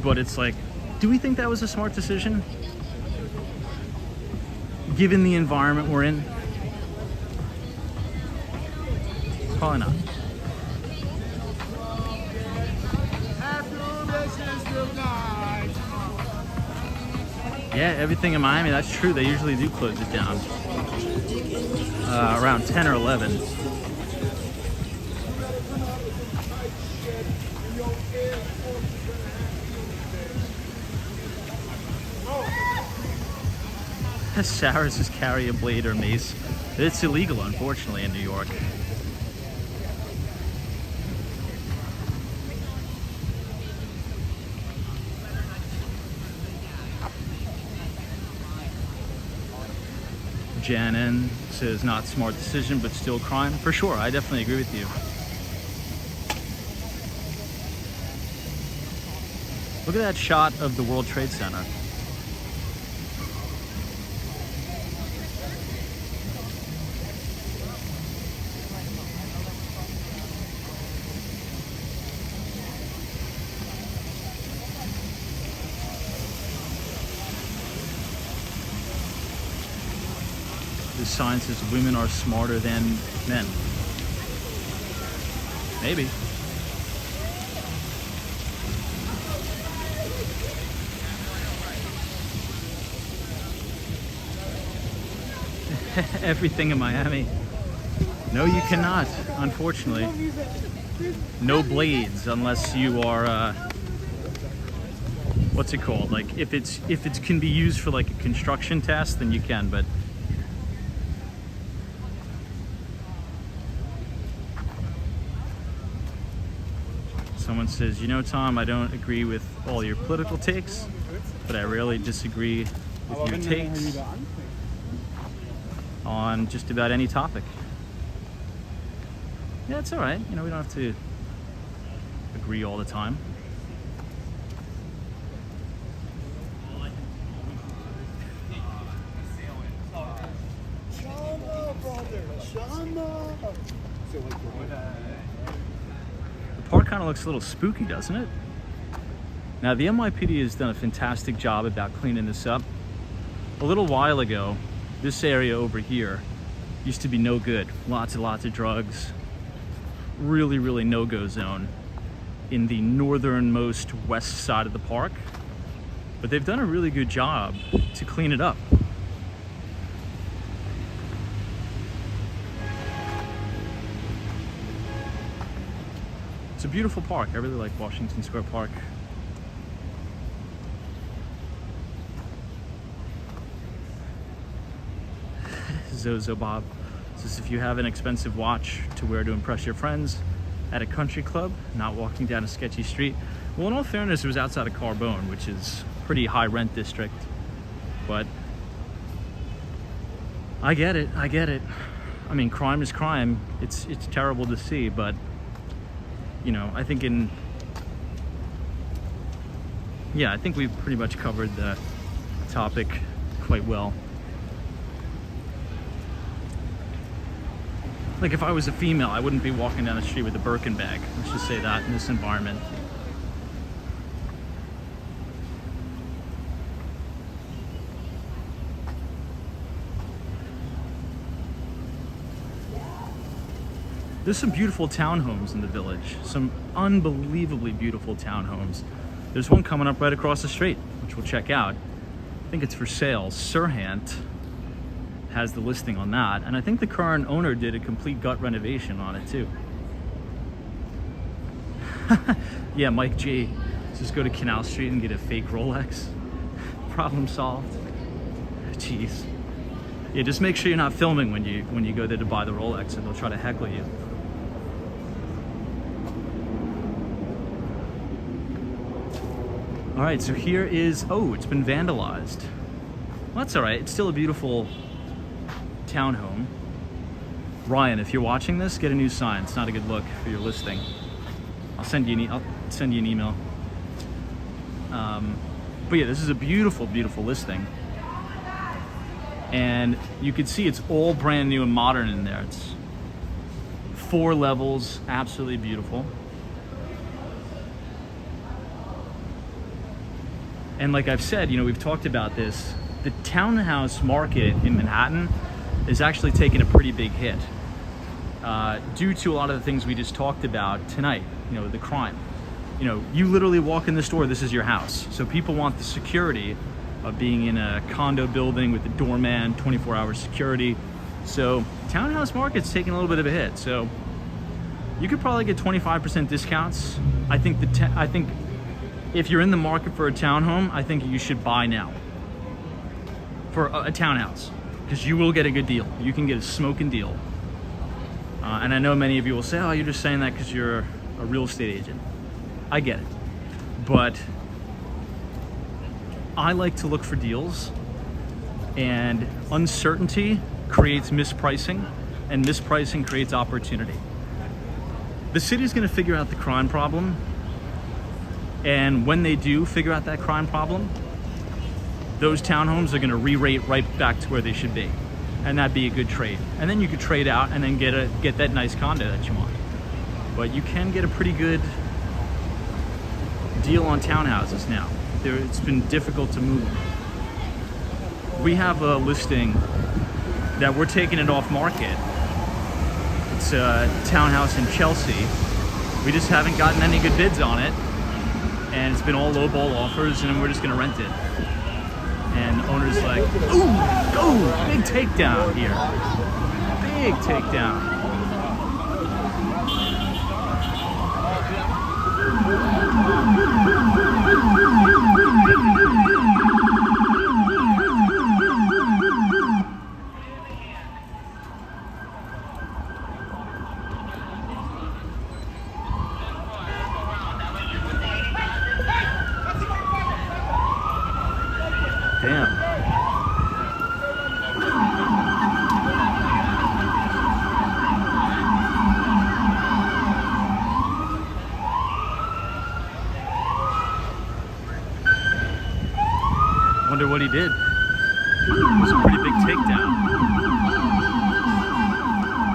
But it's like, do we think that was a smart decision? Given the environment we're in? Probably not. Yeah, everything in Miami, that's true. They usually do close it down around 10 or 11. Sarah just carry a blade or mace. It's illegal, unfortunately, in New York. Janin says not smart decision, but still crime. For sure, I definitely agree with you. Look at that shot of the World Trade Center. The sign says women are smarter than men. Maybe. Everything in Miami. No, you cannot, unfortunately. No blades unless you are what's it called? Like, if it can be used for like a construction task, then you can, but Someone says, you know, Tom, I don't agree with all your political takes, but I rarely disagree with your takes on just about any topic. Yeah, it's all right. You know, we don't have to agree all the time. The park kind of looks a little spooky, doesn't it? Now, the NYPD has done a fantastic job about cleaning this up. A little while ago, this area over here used to be no good. Lots and lots of drugs. Really, really no-go zone in the northernmost west side of the park. But they've done a really good job to clean it up. It's a beautiful park. I really like Washington Square Park. Zozo Bob says, if you have an expensive watch to wear to impress your friends at a country club, not walking down a sketchy street. Well, in all fairness, it was outside of Carbone, which is a pretty high rent district. But I get it. I get it. I mean, crime is crime. It's terrible to see, but you know, I think I think we've pretty much covered the topic quite well. Like, if I was a female, I wouldn't be walking down the street with a Birkin bag. Let's just say that in this environment. There's some beautiful townhomes in the village. Some unbelievably beautiful townhomes. There's one coming up right across the street, which we'll check out. I think it's for sale. Sirhant has the listing on that. And I think the current owner did a complete gut renovation on it too. Yeah, Mike G. Just go to Canal Street and get a fake Rolex. Problem solved. Jeez. Yeah, just make sure you're not filming when you go there to buy the Rolex, and they'll try to heckle you. All right, so here is, oh, it's been vandalized. Well, that's all right. It's still a beautiful townhome. Ryan, if you're watching this, get a new sign. It's not a good look for your listing. I'll send you an email. But yeah, this is a beautiful, beautiful listing. And you can see it's all brand new and modern in there. It's 4 levels, absolutely beautiful. And like I've said, you know, we've talked about this, the townhouse market in Manhattan is actually taking a pretty big hit due to a lot of the things we just talked about tonight, you know, the crime. You know, you literally walk in the store, this is your house. So people want the security of being in a condo building with the doorman, 24-hour security. So townhouse market's taking a little bit of a hit. So you could probably get 25% discounts. I think if you're in the market for a townhome, I think you should buy now for a townhouse, because you will get a good deal. You can get a smoking deal. And I know many of you will say, oh, you're just saying that because you're a real estate agent. I get it. But I like to look for deals, and uncertainty creates mispricing, and mispricing creates opportunity. The city's gonna figure out the crime problem, and when they do figure out that crime problem, those townhomes are gonna re-rate right back to where they should be. And that'd be a good trade. And then you could trade out and then get that nice condo that you want. But you can get a pretty good deal on townhouses now. It's been difficult to move. We have a listing that we're taking it off market. It's a townhouse in Chelsea. We just haven't gotten any good bids on it. And it's been all lowball offers, and we're just gonna rent it. And owner's like, ooh, big takedown here. Big takedown. Damn. Wonder what he did. It was a pretty big takedown.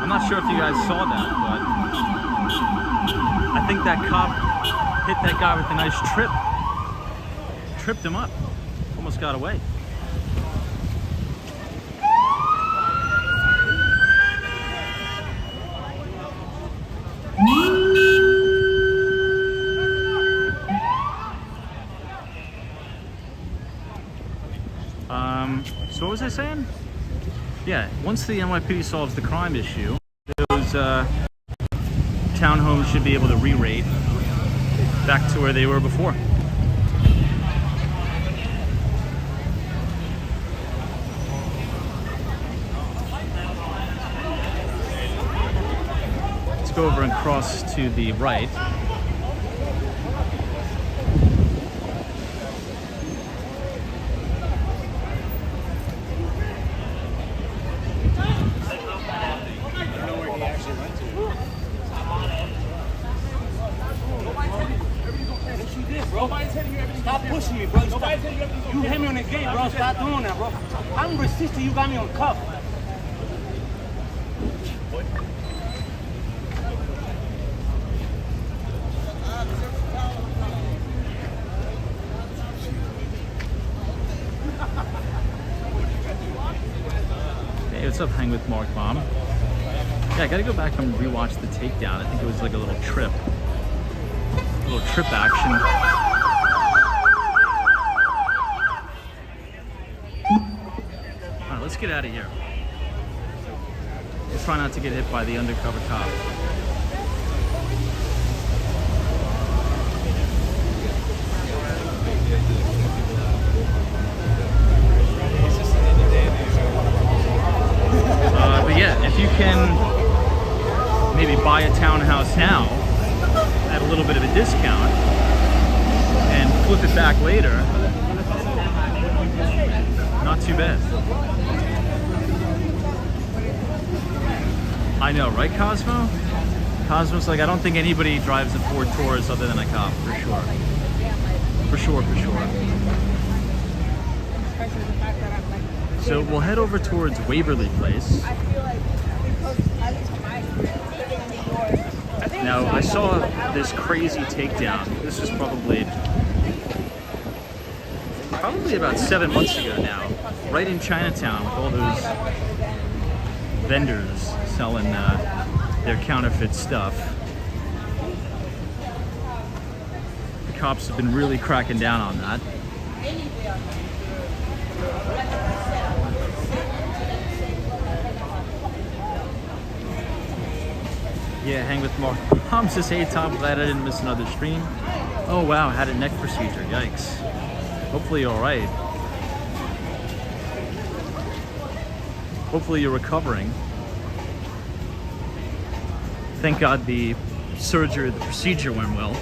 I'm not sure if you guys saw that, but I think that cop hit that guy with a nice trip. Tripped him up. Almost got away. So what was I saying? Yeah, once the NYPD solves the crime issue, those townhomes should be able to re-rate back to where they were before. Let's go over and cross to the right. Stop pushing me, bro. You hit me on the gate, bro. Stop doing that, bro. I'm resisting. You got me on cuff. Hey, what's up, Hang with Mark Bomb? Yeah, I gotta go back and rewatch the takedown. I think it was like a little trip. A little trip action. Alright, let's get out of here. We'll try not to get hit by the undercover cop. But yeah, if you can maybe buy a townhouse now at a little bit of a discount and flip it back later, not too bad. I know, right, Cosmo? Cosmo's like, I don't think anybody drives a Ford Taurus other than a cop, for sure. For sure, for sure. So we'll head over towards Waverly Place. Now, I saw this crazy takedown. This was probably about 7 months ago now, right in Chinatown with all those vendors selling their counterfeit stuff. The cops have been really cracking down on that. Yeah, Hang with Mark. Mom says, hey Tom, glad I didn't miss another stream. Oh wow, had a neck procedure, yikes. Hopefully you're alright. Hopefully you're recovering. Thank God the surgery, the procedure went well.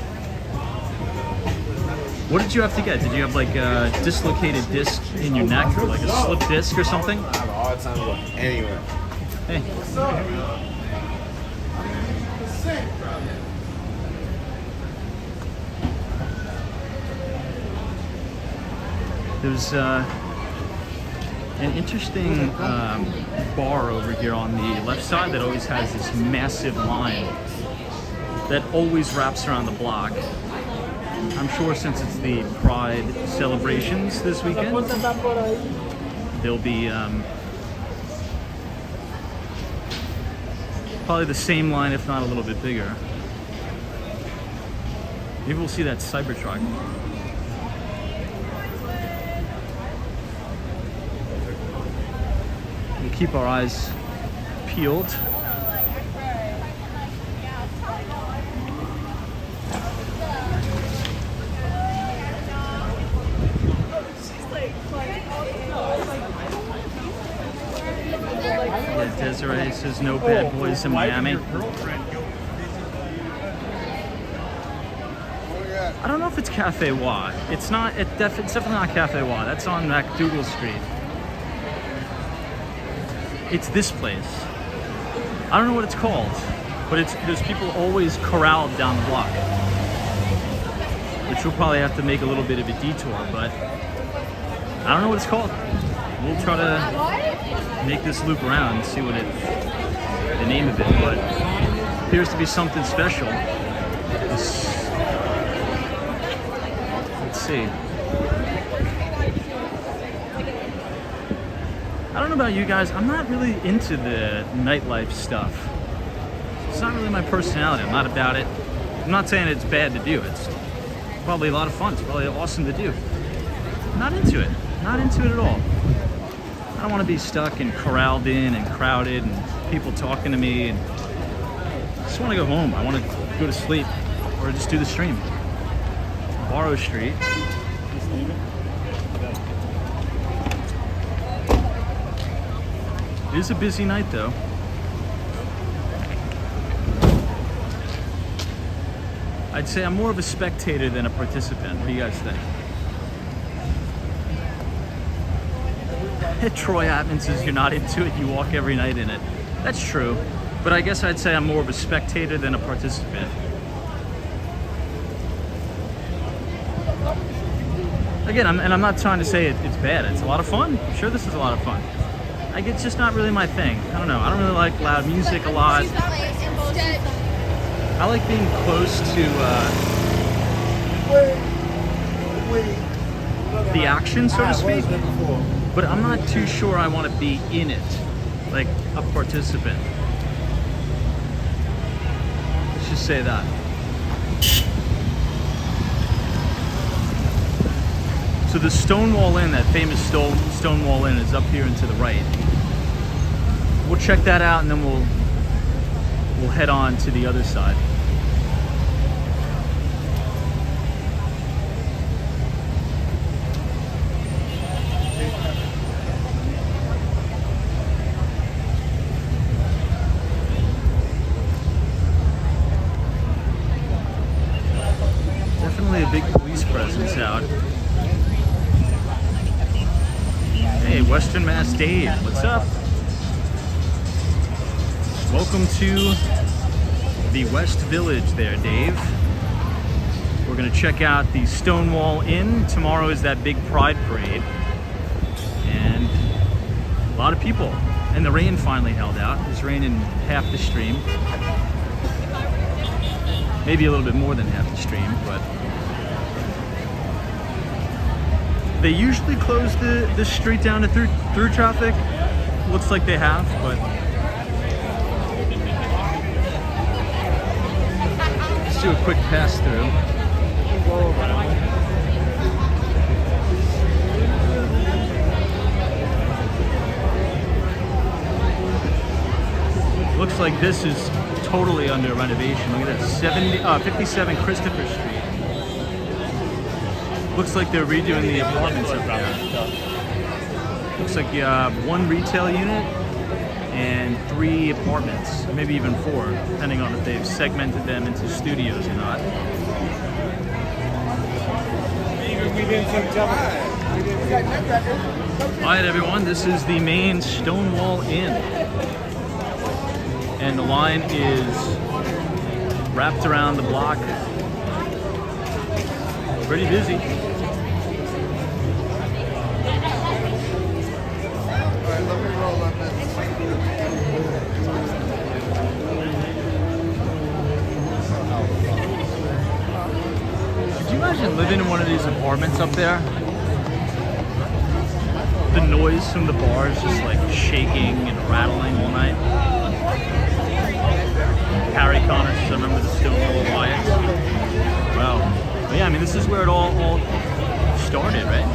What did you have to get? Did you have like a dislocated disc in your neck or like a slip disc or something? I have a hard time going anywhere. Hey. There's an interesting bar over here on the left side that always has this massive line that always wraps around the block. I'm sure since it's the Pride celebrations this weekend, there'll be probably the same line, if not a little bit bigger. Maybe we'll see that Cybertruck. We'll keep our eyes peeled. Yeah, Desiree says no bad boys in Miami. I don't know if it's Cafe Wa. It's not. It's definitely not Cafe Wa. That's on MacDougal Street. It's this place. I don't know what it's called, but there's people always corralled down the block, which we'll probably have to make a little bit of a detour. But I don't know what it's called. We'll try to make this loop around and see what the name of it. But it appears to be something special. Let's see. I don't know about you guys, I'm not really into the nightlife stuff. It's not really my personality, I'm not about it. I'm not saying it's bad to do, it's probably a lot of fun, it's probably awesome to do. I'm not into it, not into it at all. I don't want to be stuck and corralled in and crowded and people talking to me. And I just want to go home, I want to go to sleep or just do the stream. Barrow Street. It is a busy night though. I'd say I'm more of a spectator than a participant. What do you guys think? Troy Atman says you're not into it, you walk every night in it. That's true, but I guess I'd say I'm more of a spectator than a participant. Again, I'm not trying to say it's bad. It's a lot of fun. I'm sure this is a lot of fun. It's just not really my thing. I don't know. I don't really like loud music a lot. I like being close to the action, so to speak. But I'm not too sure I want to be in it, like a participant. Let's just say that. So the Stonewall Inn, that famous Stonewall Inn, is up here and to the right. We'll check that out and then we'll head on to the other side. Definitely a big police presence out. Hey, Western Mass Dave, what's up? Welcome to the West Village there, Dave. We're gonna check out the Stonewall Inn. Tomorrow is that big Pride Parade. And a lot of people. And the rain finally held out. It was raining half the stream. Maybe a little bit more than half the stream, but they usually close the street down to through traffic. Looks like they have, but let's do a quick pass through. Looks like this is totally under renovation. Look at that, 57 Christopher Street. Looks like they're redoing the apartments up there. Looks like you have one retail unit and 3 apartments, maybe even 4, depending on if they've segmented them into studios or not. Alright everyone, this is the main Stonewall Inn. And the line is wrapped around the block. Pretty busy. Could you imagine living in one of these apartments up there? The noise from the bars just like shaking and rattling all night. Harry Connor says, I remember the Stonewall riots. Wow. But yeah, I mean, this is where it all started, right?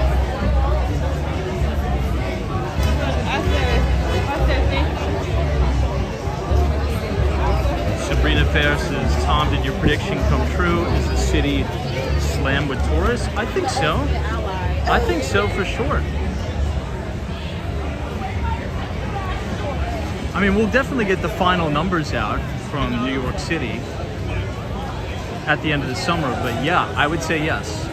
Sabrina Fair says, Tom, did your prediction come true? Is the city slammed with tourists? I think so. I think so for sure. I mean, we'll definitely get the final numbers out from New York City. at the end of the summer, but yeah, I would say yes.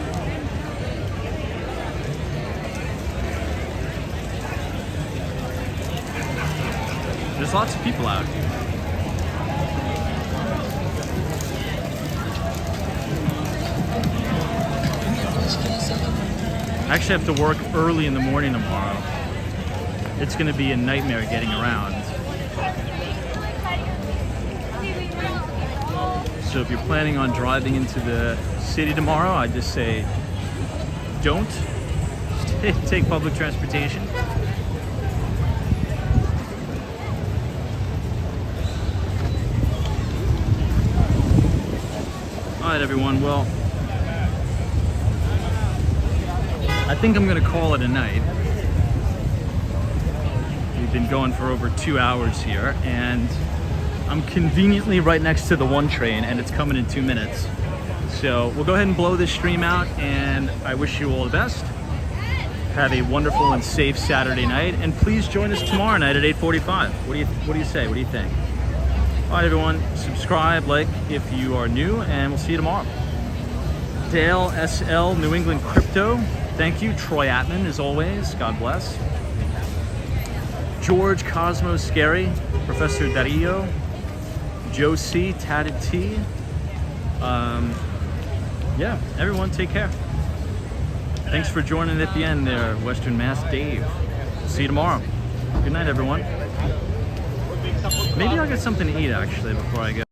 There's lots of people out. I actually have to work early in the morning tomorrow. It's going to be a nightmare getting around. So if you're planning on driving into the city tomorrow, I just say don't. Take public transportation. All right, everyone. Well, I think I'm gonna call it a night. We've been going for over 2 hours here, and I'm conveniently right next to the 1 train, and it's coming in 2 minutes. So we'll go ahead and blow this stream out, and I wish you all the best. Have a wonderful and safe Saturday night, and please join us tomorrow night at 8:45. What do you say? What do you think? All right, everyone, subscribe, like if you are new, and we'll see you tomorrow. Dale SL, New England Crypto. Thank you. Troy Atman, as always. God bless. George Cosmo Scary, Professor Dario, Joe C, Tatted T. Yeah, everyone, take care. Thanks for joining at the end there, Western Mass Dave. See you tomorrow. Good night, everyone. Maybe I'll get something to eat, actually, before I go.